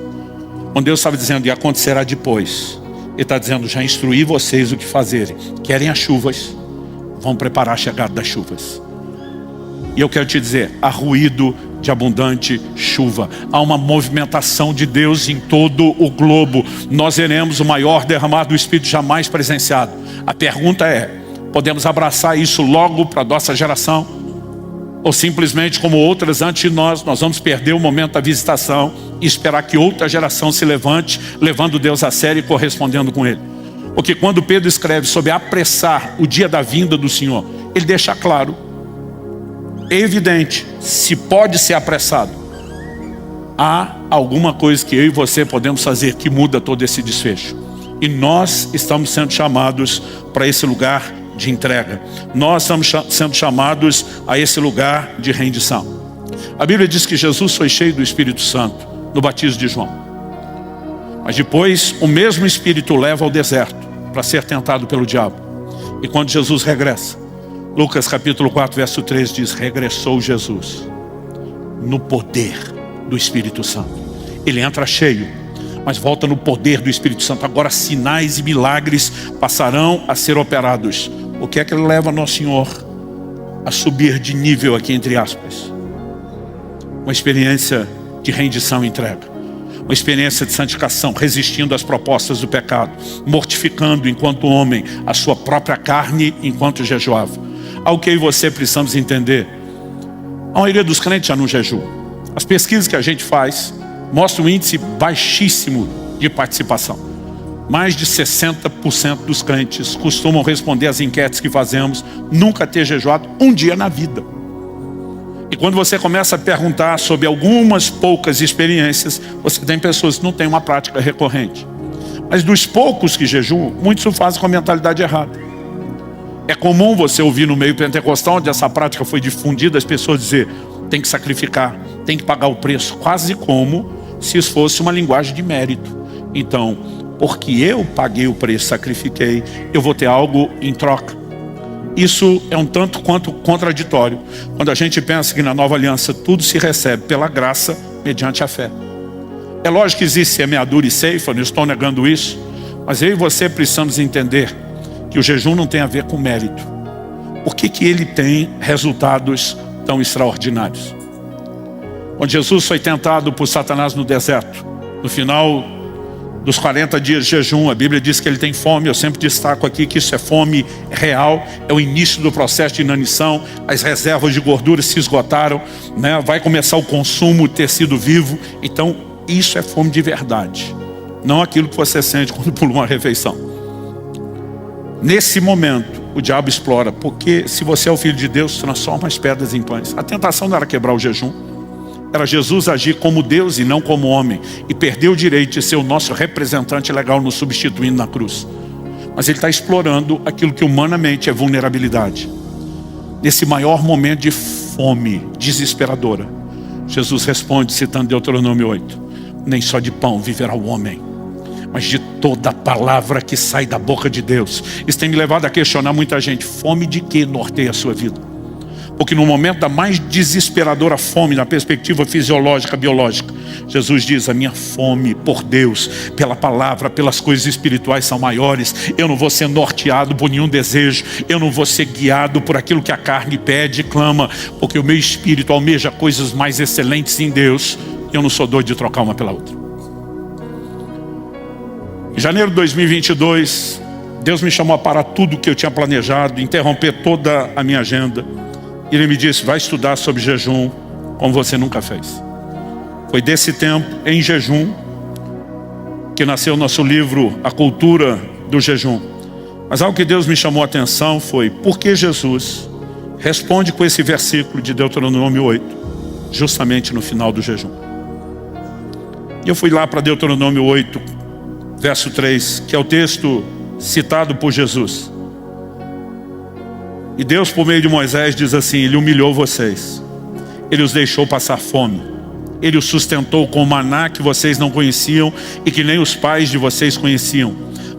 Quando Deus estava dizendo, e acontecerá depois, Ele está dizendo, já instruí vocês o que fazerem. Querem as chuvas, vão preparar a chegada das chuvas. E eu quero te dizer, há ruído de abundante chuva. Há uma movimentação de Deus em todo o globo. Nós veremos o maior derramar do Espírito jamais presenciado. A pergunta é, podemos abraçar isso logo para a nossa geração? Ou simplesmente como outras antes de nós vamos perder o momento da visitação e esperar que outra geração se levante, levando Deus a sério e correspondendo com Ele? Porque quando Pedro escreve sobre apressar o dia da vinda do Senhor, ele deixa claro, é evidente, se pode ser apressado, há alguma coisa que eu e você podemos fazer que muda todo esse desfecho. E nós estamos sendo chamados para esse lugar de entrega. Nós estamos sendo chamados a esse lugar de rendição. A Bíblia diz que Jesus foi cheio do Espírito Santo no batismo de João. Mas depois o mesmo Espírito o leva ao deserto para ser tentado pelo diabo. E quando Jesus regressa, Lucas capítulo 4 verso 3 diz, regressou Jesus no poder do Espírito Santo. Ele entra cheio, mas volta no poder do Espírito Santo. Agora sinais e milagres passarão a ser operados. O que é que leva Nosso Senhor a subir de nível aqui, entre aspas? Uma experiência de rendição e entrega. Uma experiência de santificação, resistindo às propostas do pecado, mortificando enquanto homem a sua própria carne enquanto jejuava. Algo que eu e você precisamos entender. A maioria dos crentes já não jejua. As pesquisas que a gente faz mostram um índice baixíssimo de participação. Mais de 60% dos crentes costumam responder às enquetes que fazemos, nunca ter jejuado um dia na vida. E quando você começa a perguntar sobre algumas poucas experiências, você tem pessoas que não têm uma prática recorrente. Mas dos poucos que jejuam, muitos o fazem com a mentalidade errada. É comum você ouvir no meio pentecostal, onde essa prática foi difundida, as pessoas dizer, tem que sacrificar, tem que pagar o preço, quase como se isso fosse uma linguagem de mérito. Então, porque eu paguei o preço, sacrifiquei, eu vou ter algo em troca. Isso é um tanto quanto contraditório, quando a gente pensa que na nova aliança tudo se recebe pela graça, mediante a fé. É lógico que existe semeadura e ceifa, não estou negando isso, mas eu e você precisamos entender que o jejum não tem a ver com mérito. Por que ele tem resultados tão extraordinários? Quando Jesus foi tentado por Satanás no deserto, no final dos 40 dias de jejum, a Bíblia diz que ele tem fome. Eu sempre destaco aqui que isso é fome real, é o início do processo de inanição, as reservas de gordura se esgotaram, né? Vai começar o consumo de tecido vivo. Então isso é fome de verdade, não aquilo que você sente quando pula uma refeição. Nesse momento, o diabo explora, porque se você é o Filho de Deus, transforma as pedras em pães. A tentação não era quebrar o jejum, era Jesus agir como Deus e não como homem, e perder o direito de ser o nosso representante legal nos substituindo na cruz. Mas ele está explorando aquilo que humanamente é vulnerabilidade. Nesse maior momento de fome desesperadora, Jesus responde citando Deuteronômio 8, nem só de pão viverá o homem, mas de toda palavra que sai da boca de Deus. Isso tem me levado a questionar muita gente. Fome de que norteia a sua vida? Porque no momento da mais desesperadora fome, na perspectiva fisiológica, biológica, Jesus diz, a minha fome por Deus, pela palavra, pelas coisas espirituais são maiores. Eu não vou ser norteado por nenhum desejo, eu não vou ser guiado por aquilo que a carne pede e clama, porque o meu espírito almeja coisas mais excelentes em Deus. Eu não sou doido de trocar uma pela outra. Em janeiro de 2022, Deus me chamou a parar tudo que eu tinha planejado, interromper toda a minha agenda. Ele me disse, vai estudar sobre jejum como você nunca fez. Foi desse tempo, em jejum, que nasceu o nosso livro, A Cultura do Jejum. Mas algo que Deus me chamou a atenção foi, por que Jesus responde com esse versículo de Deuteronômio 8, justamente no final do jejum. E eu fui lá para Deuteronômio 8, verso 3, que é o texto citado por Jesus. E Deus, por meio de Moisés, diz assim: Ele humilhou vocês, Ele os deixou passar fome, Ele os sustentou com o maná que vocês não conheciam e que nem os pais de vocês conheciam,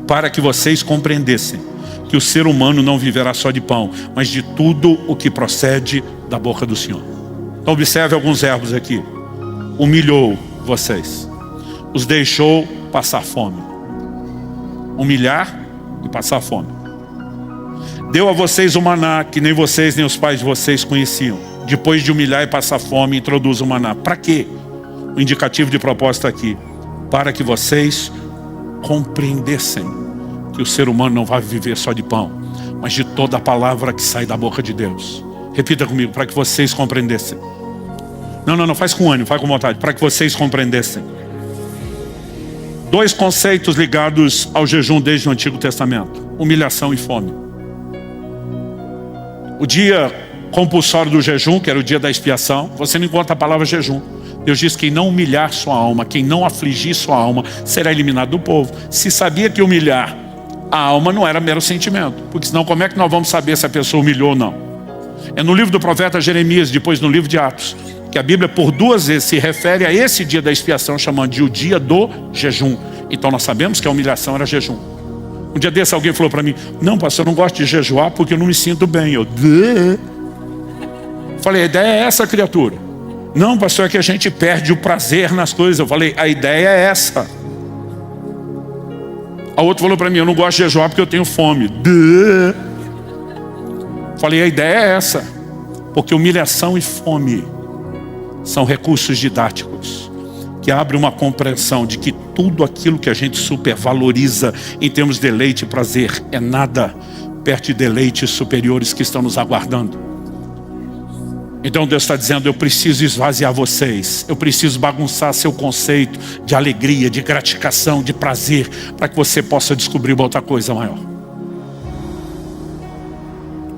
para que vocês compreendessem que o ser humano não viverá só de pão, mas de tudo o que procede da boca do Senhor. Então observe alguns verbos aqui. Humilhou vocês, os deixou passar fome. Humilhar e passar fome. Deu a vocês o maná que nem vocês nem os pais de vocês conheciam. Depois de humilhar e passar fome, introduz o maná. Para quê? O indicativo de propósito aqui: para que vocês compreendessem que o ser humano não vai viver só de pão, mas de toda a palavra que sai da boca de Deus. Repita comigo: para que vocês compreendessem. Não, faz com ânimo, faz com vontade. Para que vocês compreendessem. Dois conceitos ligados ao jejum desde o Antigo Testamento: humilhação e fome. O dia compulsório do jejum, que era o dia da expiação, você não encontra a palavra jejum. Deus diz: quem não humilhar sua alma, quem não afligir sua alma, será eliminado do povo. Se sabia que humilhar a alma não era mero sentimento, porque senão como é que nós vamos saber se a pessoa humilhou ou não? É no livro do profeta Jeremias, depois no livro de Atos, que a Bíblia por duas vezes se refere a esse dia da expiação, chamando de o dia do jejum. Então nós sabemos que a humilhação era jejum. Um dia desse alguém falou para mim: não, pastor, eu não gosto de jejuar porque eu não me sinto bem. Eu falei: a ideia é essa, criatura. Não, pastor, é que a gente perde o prazer nas coisas. Eu falei: a ideia é essa. A outra falou para mim: eu não gosto de jejuar porque eu tenho fome. Falei: a ideia é essa. Porque humilhação e fome são recursos didáticos que abrem uma compreensão de que tudo aquilo que a gente supervaloriza em termos de deleite e prazer é nada perto de deleites superiores que estão nos aguardando. Então Deus está dizendo: eu preciso esvaziar vocês, eu preciso bagunçar seu conceito de alegria, de gratificação, de prazer, para que você possa descobrir uma outra coisa maior.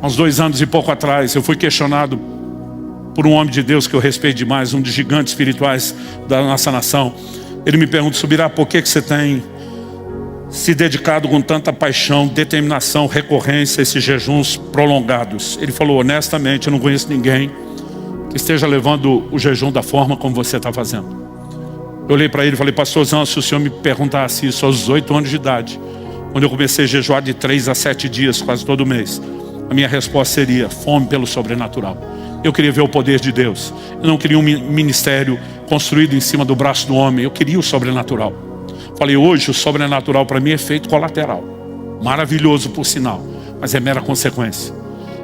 Há uns 2 anos e pouco atrás, eu fui questionado por um homem de Deus que eu respeito demais, um dos gigantes espirituais da nossa nação. Ele me pergunta: Subirá, por que você tem se dedicado com tanta paixão, determinação, recorrência a esses jejuns prolongados? Ele falou: honestamente, eu não conheço ninguém que esteja levando o jejum da forma como você está fazendo. Eu olhei para ele e falei: pastorzão, se o senhor me perguntasse isso aos 18 anos de idade, quando eu comecei a jejuar de 3 a 7 dias, quase todo mês, a minha resposta seria: fome pelo sobrenatural. Eu queria ver o poder de Deus. Eu não queria um ministério construído em cima do braço do homem. Eu queria o sobrenatural. Falei: hoje o sobrenatural para mim é efeito colateral. Maravilhoso por sinal, mas é mera consequência.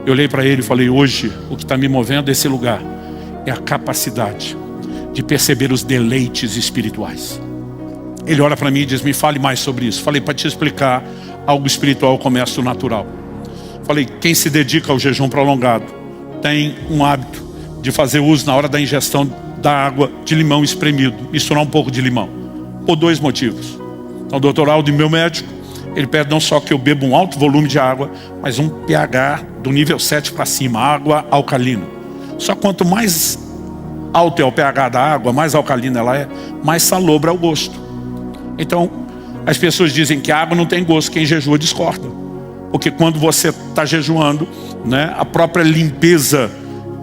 Eu olhei para ele e falei: hoje o que está me movendo a esse lugar é a capacidade de perceber os deleites espirituais. Ele olha para mim e diz: me fale mais sobre isso. Falei: para te explicar, algo espiritual começa do natural. Falei: quem se dedica ao jejum prolongado tem um hábito de fazer uso na hora da ingestão da água de limão espremido, misturar um pouco de limão, por 2 motivos. Então o doutor Aldo, meu médico, ele pede não só que eu beba um alto volume de água, mas um pH do nível 7 para cima, água alcalina. Só quanto mais alto é o pH da água, mais alcalina ela é, mais salobra é o gosto. Então as pessoas dizem que a água não tem gosto, quem jejua discorda. Porque quando você está jejuando, né, a própria limpeza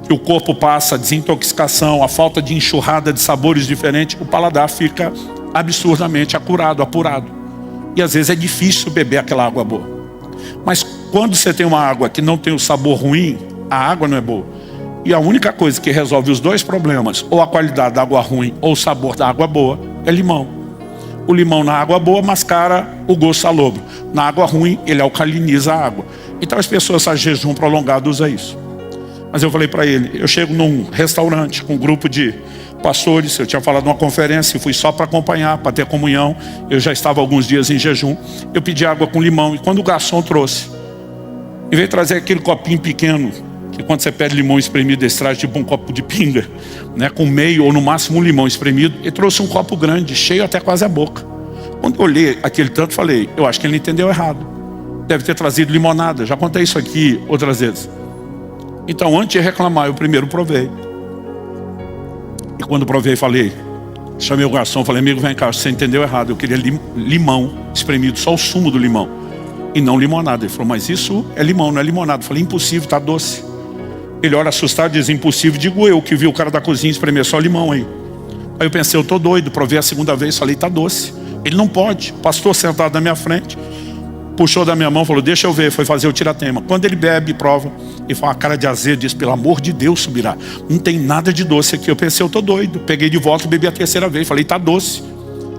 que o corpo passa, a desintoxicação, a falta de enxurrada de sabores diferentes, o paladar fica absurdamente apurado. E às vezes é difícil beber aquela água boa. Mas quando você tem uma água que não tem o sabor ruim, a água não é boa. E a única coisa que resolve os 2 problemas, ou a qualidade da água ruim ou o sabor da água boa, é limão. O limão na água boa mascara o gosto salobro. Na água ruim, ele alcaliniza a água. Então as pessoas fazem jejum prolongado, usam isso. Mas eu falei para ele: eu chego num restaurante com um grupo de pastores, eu tinha falado numa conferência e fui só para acompanhar, para ter comunhão. Eu já estava alguns dias em jejum. Eu pedi água com limão e quando o garçom trouxe, em vez de trazer aquele copinho pequeno, que quando você pede limão espremido, eles trazem tipo um copo de pinga, né, com meio ou no máximo um limão espremido, ele trouxe um copo grande, cheio até quase a boca. Quando eu olhei aquele tanto, falei: eu acho que ele entendeu errado. Deve ter trazido limonada. Já contei isso aqui outras vezes. Então, antes de reclamar, eu primeiro provei. E quando provei, falei, chamei o garçom, falei: amigo, vem cá, você entendeu errado. Eu queria limão espremido, só o sumo do limão. e não limonada. Ele falou, mas isso é limão, não é limonada. Eu falei, impossível, está doce. Ele olha assustado e diz, impossível. Digo eu, que vi o cara da cozinha espremer só limão aí. Aí eu pensei, eu estou doido. Provei a segunda vez, falei, está doce. Ele não pode. O pastor sentado na minha frente, puxou da minha mão, falou, deixa eu ver. Foi fazer o tiratema. Quando ele bebe, prova, ele fala, a cara de azedo, diz, pelo amor de Deus, Subirá, não tem nada de doce aqui. Eu pensei, eu estou doido. Peguei de volta e bebi a terceira vez. Falei, está doce.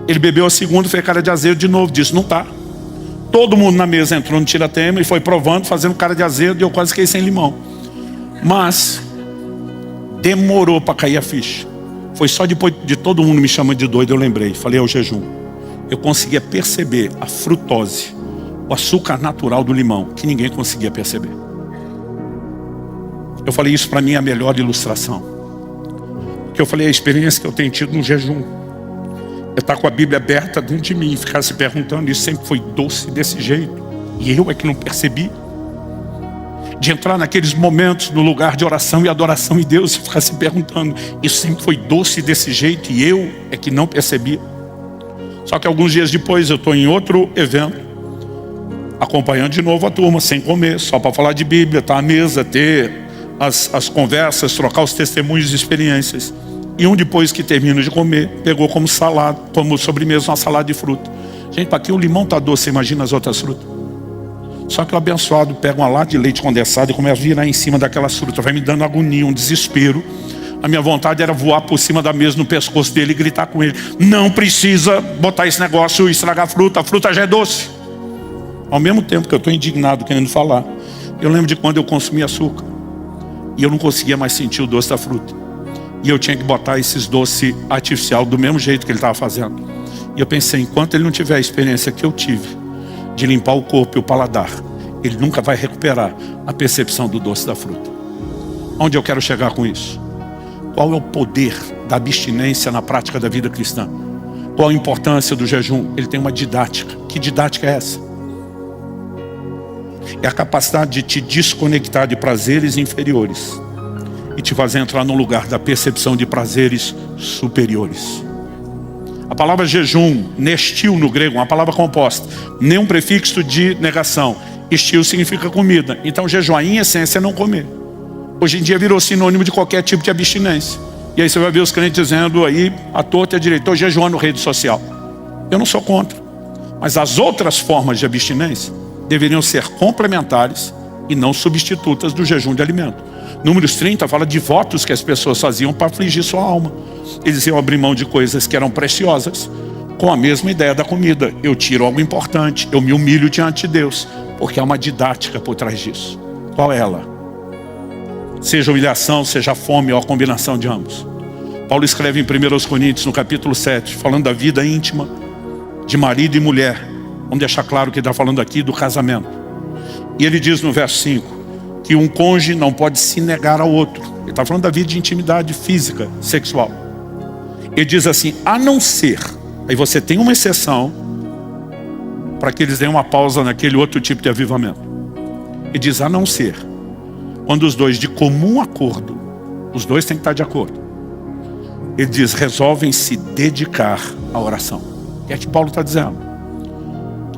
Ele bebeu a segunda, fez cara de azedo de novo. Disse, não está. Todo mundo na mesa entrou no tiratema e foi provando, fazendo cara de azedo, e eu quase fiquei sem limão. Mas demorou para cair a ficha. Foi só depois de todo mundo me chamando de doido, eu lembrei. Falei, é o jejum. Eu conseguia perceber a frutose, o açúcar natural do limão, que ninguém conseguia perceber. Eu falei, isso para mim é a melhor ilustração. Porque eu falei, a experiência que eu tenho tido no jejum é estar com a Bíblia aberta dentro de mim e ficar se perguntando, isso sempre foi doce desse jeito, e eu é que não percebi. De entrar naqueles momentos no lugar de oração e adoração em Deus e ficar se perguntando, isso sempre foi doce desse jeito e eu é que não percebi. Só que alguns dias depois eu estou em outro evento, acompanhando de novo a turma, sem comer, só para falar de Bíblia, estar à mesa, ter as conversas, trocar os testemunhos e experiências. E depois que termina de comer, pegou como salada, como sobremesa, uma salada de fruta. Gente, para que o limão está doce, imagina as outras frutas. Só que o abençoado pega uma lata de leite condensado e começa a virar em cima daquelas frutas. Vai me dando agonia, um desespero. A minha vontade era voar por cima da mesa no pescoço dele e gritar com ele, não precisa botar esse negócio e estragar a fruta já é doce. Ao mesmo tempo que eu estou indignado querendo falar, eu lembro de quando eu consumia açúcar e eu não conseguia mais sentir o doce da fruta. E eu tinha que botar esses doces artificial do mesmo jeito que ele estava fazendo. E eu pensei, enquanto ele não tiver a experiência que eu tive de limpar o corpo e o paladar, ele nunca vai recuperar a percepção do doce da fruta. Onde eu quero chegar com isso? Qual é o poder da abstinência na prática da vida cristã? Qual a importância do jejum? Ele tem uma didática. Que didática é essa? É a capacidade de te desconectar de prazeres inferiores e te fazer entrar no lugar da percepção de prazeres superiores. A palavra jejum, nestil no grego, uma palavra composta, nem um prefixo de negação. Estil significa comida. Então jejuar em essência é não comer. Hoje em dia virou sinônimo de qualquer tipo de abstinência. E aí você vai ver os crentes dizendo aí, à torta e à direita, estou jejuando rede social. Eu não sou contra. Mas as outras formas de abstinência deveriam ser complementares e não substitutas do jejum de alimento. Números 30 fala de votos que as pessoas faziam para afligir sua alma. Eles iam abrir mão de coisas que eram preciosas com a mesma ideia da comida. Eu tiro algo importante, eu me humilho diante de Deus, porque há uma didática por trás disso. Qual é ela? Seja humilhação, seja fome ou a combinação de ambos. Paulo escreve em 1 Coríntios, no capítulo 7, falando da vida íntima de marido e mulher. Vamos deixar claro que ele está falando aqui do casamento. E ele diz no verso 5, que um cônjuge não pode se negar ao outro. Ele está falando da vida de intimidade física, sexual. Ele diz assim, a não ser, aí você tem uma exceção para que eles deem uma pausa naquele outro tipo de avivamento. Ele diz, a não ser, quando os dois de comum acordo, os dois têm que estar de acordo. Ele diz, resolvem se dedicar à oração. É o que Paulo está dizendo.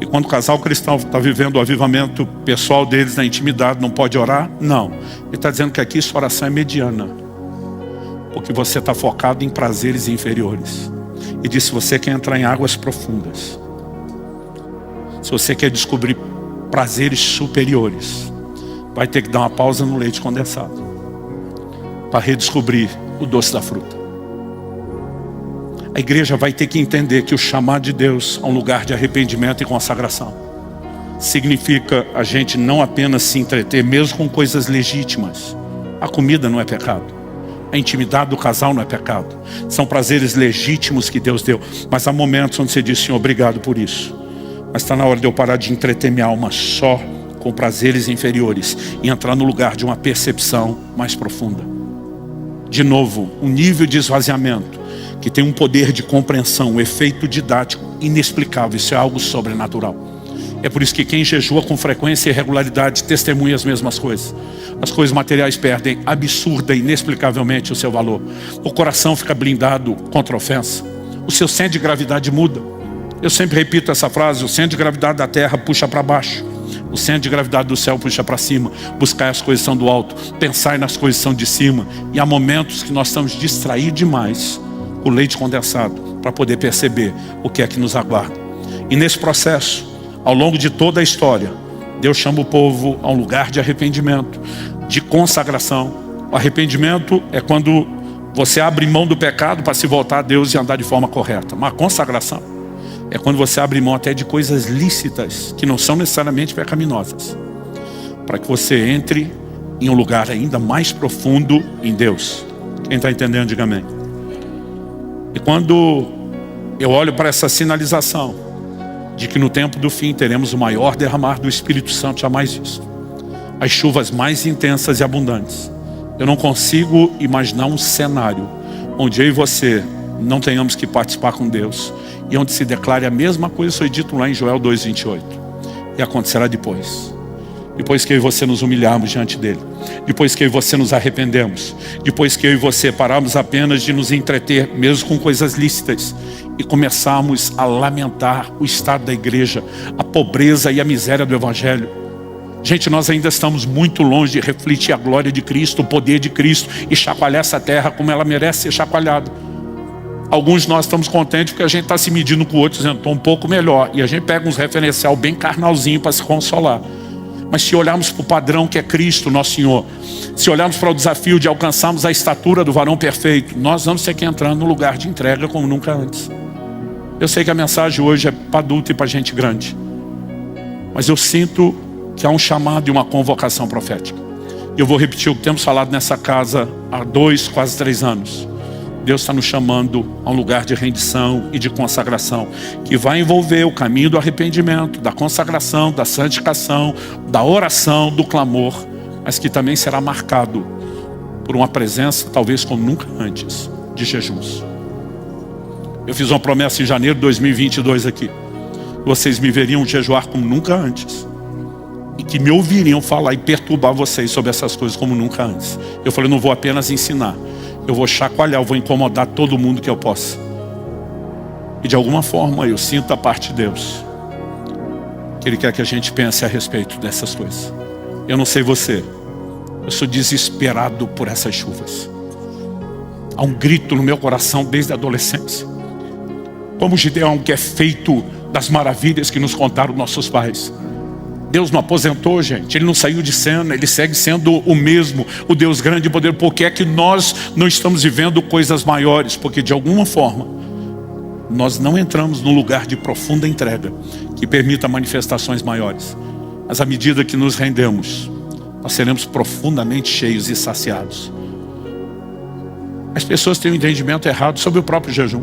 E quando o casal cristão está vivendo o avivamento pessoal deles na intimidade, não pode orar? Não. Ele está dizendo que aqui sua oração é mediana. Porque você está focado em prazeres inferiores. E diz, se você quer entrar em águas profundas, se você quer descobrir prazeres superiores, vai ter que dar uma pausa no leite condensado para redescobrir o doce da fruta. A igreja vai ter que entender que o chamado de Deus a um lugar de arrependimento e consagração significa a gente não apenas se entreter, mesmo com coisas legítimas. A comida não é pecado. A intimidade do casal não é pecado. São prazeres legítimos que Deus deu. Mas há momentos onde você diz, Senhor, obrigado por isso. Mas está na hora de eu parar de entreter minha alma só com prazeres inferiores e entrar no lugar de uma percepção mais profunda. De novo, um nível de esvaziamento que tem um poder de compreensão, um efeito didático inexplicável. Isso é algo sobrenatural. É por isso que quem jejua com frequência e regularidade testemunha as mesmas coisas. As coisas materiais perdem absurda e inexplicavelmente o seu valor. O coração fica blindado contra a ofensa. O seu centro de gravidade muda. Eu sempre repito essa frase, o centro de gravidade da terra puxa para baixo. O centro de gravidade do céu puxa para cima. Buscar as coisas que são do alto. Pensar nas coisas que são de cima. E há momentos que nós estamos distraídos demais com o leite condensado para poder perceber o que é que nos aguarda. E nesse processo, ao longo de toda a história, Deus chama o povo a um lugar de arrependimento, de consagração. O arrependimento é quando você abre mão do pecado para se voltar a Deus e andar de forma correta. Mas a consagração é quando você abre mão até de coisas lícitas, que não são necessariamente pecaminosas, para que você entre em um lugar ainda mais profundo em Deus. Quem está entendendo, diga amém. E quando eu olho para essa sinalização de que no tempo do fim teremos o maior derramar do Espírito Santo jamais visto, as chuvas mais intensas e abundantes, eu não consigo imaginar um cenário onde eu e você não tenhamos que participar com Deus e onde se declare a mesma coisa que foi dito lá em Joel 2:28. E acontecerá depois. Depois que eu e você nos humilharmos diante dele. Depois que eu e você nos arrependemos. Depois que eu e você pararmos apenas de nos entreter, mesmo com coisas lícitas, e começarmos a lamentar o estado da igreja, a pobreza e a miséria do evangelho. Gente, nós ainda estamos muito longe de refletir a glória de Cristo, o poder de Cristo e chacoalhar essa terra como ela merece ser chacoalhada. Alguns de nós estamos contentes porque a gente está se medindo com o outro, dizendo, estou um pouco melhor. E a gente pega uns referencial bem carnalzinho para se consolar. Mas se olharmos para o padrão que é Cristo, nosso Senhor, se olharmos para o desafio de alcançarmos a estatura do varão perfeito, nós vamos ter que entrar no lugar de entrega como nunca antes. Eu sei que a mensagem hoje é para adulto e para gente grande. Mas eu sinto que há um chamado e uma convocação profética. E eu vou repetir o que temos falado nessa casa há 2, quase 3 anos. Deus está nos chamando a um lugar de rendição e de consagração, que vai envolver o caminho do arrependimento, da consagração, da santificação, da oração, do clamor, mas que também será marcado por uma presença, talvez como nunca antes, de jejuns. Eu fiz uma promessa em janeiro de 2022 aqui. Vocês me veriam jejuar como nunca antes. E que me ouviriam falar e perturbar vocês sobre essas coisas como nunca antes. Eu falei, não vou apenas ensinar. Eu vou chacoalhar, eu vou incomodar todo mundo que eu possa. E de alguma forma eu sinto da parte de Deus que Ele quer que a gente pense a respeito dessas coisas. Eu não sei você, eu sou desesperado por essas chuvas. Há um grito no meu coração desde a adolescência. Como Gideão, que é feito das maravilhas que nos contaram nossos pais. Deus não aposentou, gente. Ele não saiu de cena. Ele segue sendo o mesmo, o Deus grande e poder. Por que é que nós não estamos vivendo coisas maiores? Porque de alguma forma nós não entramos num lugar de profunda entrega que permita manifestações maiores. Mas à medida que nos rendemos, nós seremos profundamente cheios e saciados. As pessoas têm um entendimento errado sobre o próprio jejum.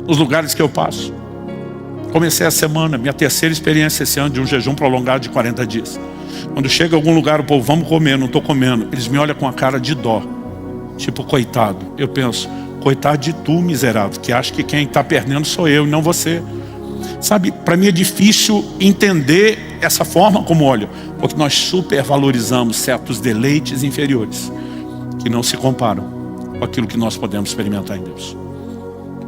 Nos lugares que eu passo. Comecei a semana, minha terceira experiência esse ano de um jejum prolongado de 40 dias. Quando chega a algum lugar, o povo, vamos comer, não estou comendo. Eles me olham com a cara de dó. Tipo, coitado. Eu penso, coitado de tu, miserável, que acha que quem está perdendo sou eu e não você. Sabe, para mim é difícil entender essa forma como olho, porque nós supervalorizamos certos deleites inferiores, que não se comparam com aquilo que nós podemos experimentar em Deus.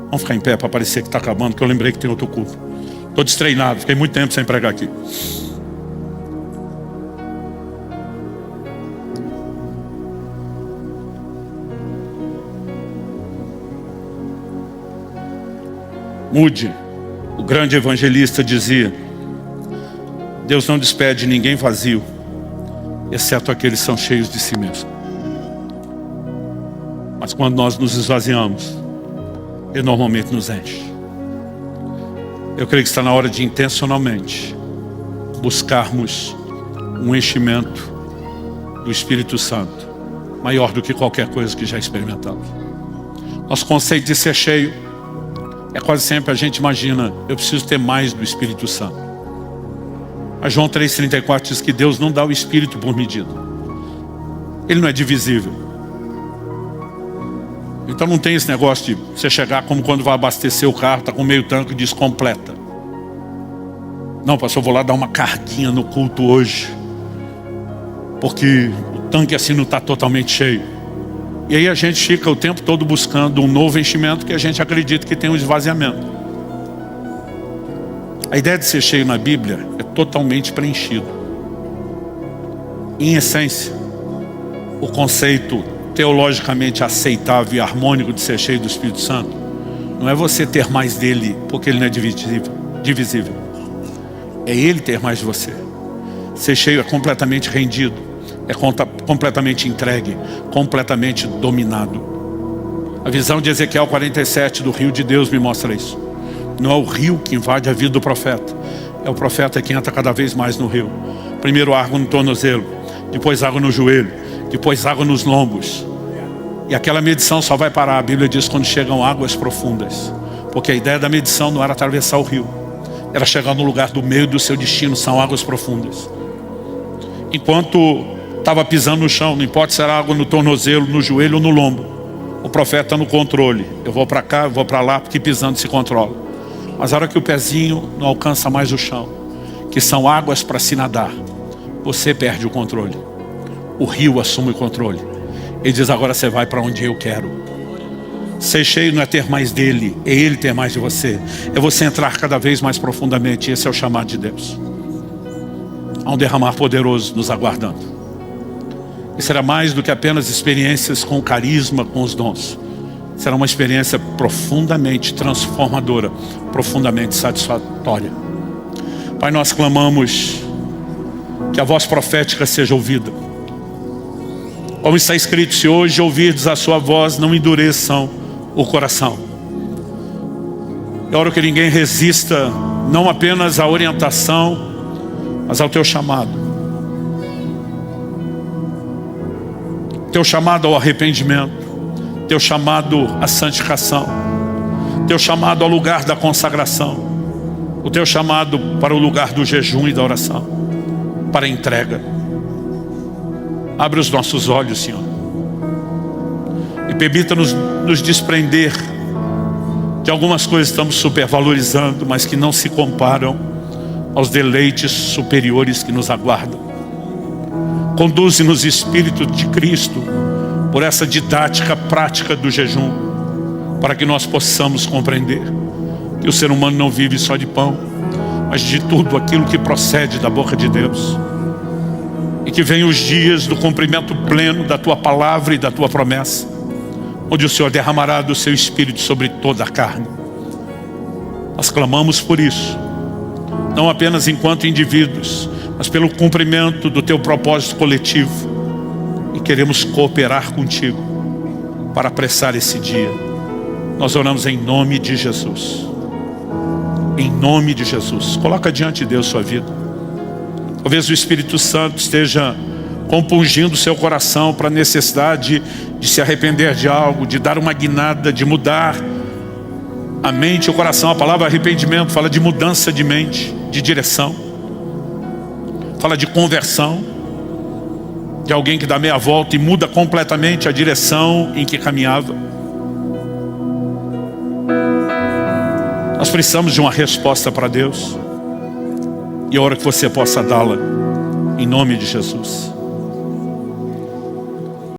Vamos ficar em pé para parecer que está acabando, que eu lembrei que tem outro culto. Estou destreinado, fiquei muito tempo sem pregar aqui. Moody, o grande evangelista, dizia: Deus não despede ninguém vazio, exceto aqueles que são cheios de si mesmo. Mas quando nós nos esvaziamos, Ele normalmente nos enche. Eu creio que está na hora de intencionalmente buscarmos um enchimento do Espírito Santo maior do que qualquer coisa que já experimentamos. Nosso conceito de ser cheio é quase sempre a gente imagina, eu preciso ter mais do Espírito Santo. Mas João 3,34 diz que Deus não dá o Espírito por medida. Ele não é divisível. Então não tem esse negócio de você chegar como quando vai abastecer o carro, está com meio tanque e diz completa. Não, pastor, eu vou lá dar uma carguinha no culto hoje, porque o tanque assim não está totalmente cheio. E aí a gente fica o tempo todo buscando um novo enchimento que a gente acredita que tem um esvaziamento. A ideia de ser cheio na Bíblia é totalmente preenchido. Em essência, o conceito teologicamente aceitável e harmônico de ser cheio do Espírito Santo não é você ter mais dele porque ele não é divisível. É ele ter mais de você. Ser cheio é completamente rendido, é completamente entregue, completamente dominado. A visão de Ezequiel 47 do rio de Deus me mostra isso. Não é o rio que invade a vida do profeta, é o profeta que entra cada vez mais no rio. Primeiro água no tornozelo, depois água no joelho, depois água nos lombos. E aquela medição só vai parar, a Bíblia diz, quando chegam águas profundas. Porque a ideia da medição não era atravessar o rio, era chegar no lugar do meio do seu destino, são águas profundas. Enquanto estava pisando no chão, não importa se era água no tornozelo, no joelho ou no lombo, o profeta está no controle. Eu vou para cá, eu vou para lá, porque pisando se controla. Mas a hora que o pezinho não alcança mais o chão, que são águas para se nadar, você perde o controle. O rio assume o controle. Ele diz, agora você vai para onde eu quero. Ser cheio não é ter mais dele, é ele ter mais de você. É você entrar cada vez mais profundamente. Esse é o chamado de Deus. Há um derramar poderoso nos aguardando. E será mais do que apenas experiências com carisma, com os dons. Será uma experiência profundamente transformadora, profundamente satisfatória. Pai, nós clamamos que a voz profética seja ouvida. Como está escrito, se hoje ouvirdes a sua voz, não endureçam o coração. Eu oro que ninguém resista, não apenas à orientação, mas ao teu chamado. Teu chamado ao arrependimento, teu chamado à santificação, teu chamado ao lugar da consagração, o teu chamado para o lugar do jejum e da oração, para a entrega. Abre os nossos olhos, Senhor, e permita-nos nos desprender de algumas coisas que estamos supervalorizando, mas que não se comparam aos deleites superiores que nos aguardam. Conduze-nos, Espírito de Cristo, por essa didática prática do jejum, para que nós possamos compreender que o ser humano não vive só de pão, mas de tudo aquilo que procede da boca de Deus. E que venham os dias do cumprimento pleno da tua palavra e da tua promessa, onde o Senhor derramará do seu Espírito sobre toda a carne. Nós clamamos por isso, não apenas enquanto indivíduos, mas pelo cumprimento do teu propósito coletivo. E queremos cooperar contigo para apressar esse dia. Nós oramos em nome de Jesus. Em nome de Jesus. Coloca diante de Deus sua vida. Talvez o Espírito Santo esteja compungindo o seu coração para a necessidade de se arrepender de algo, de dar uma guinada, de mudar a mente e o coração. A palavra arrependimento fala de mudança de mente, de direção. Fala de conversão, de alguém que dá meia volta e muda completamente a direção em que caminhava. Nós precisamos de uma resposta para Deus. E a hora que você possa dá-la, em nome de Jesus.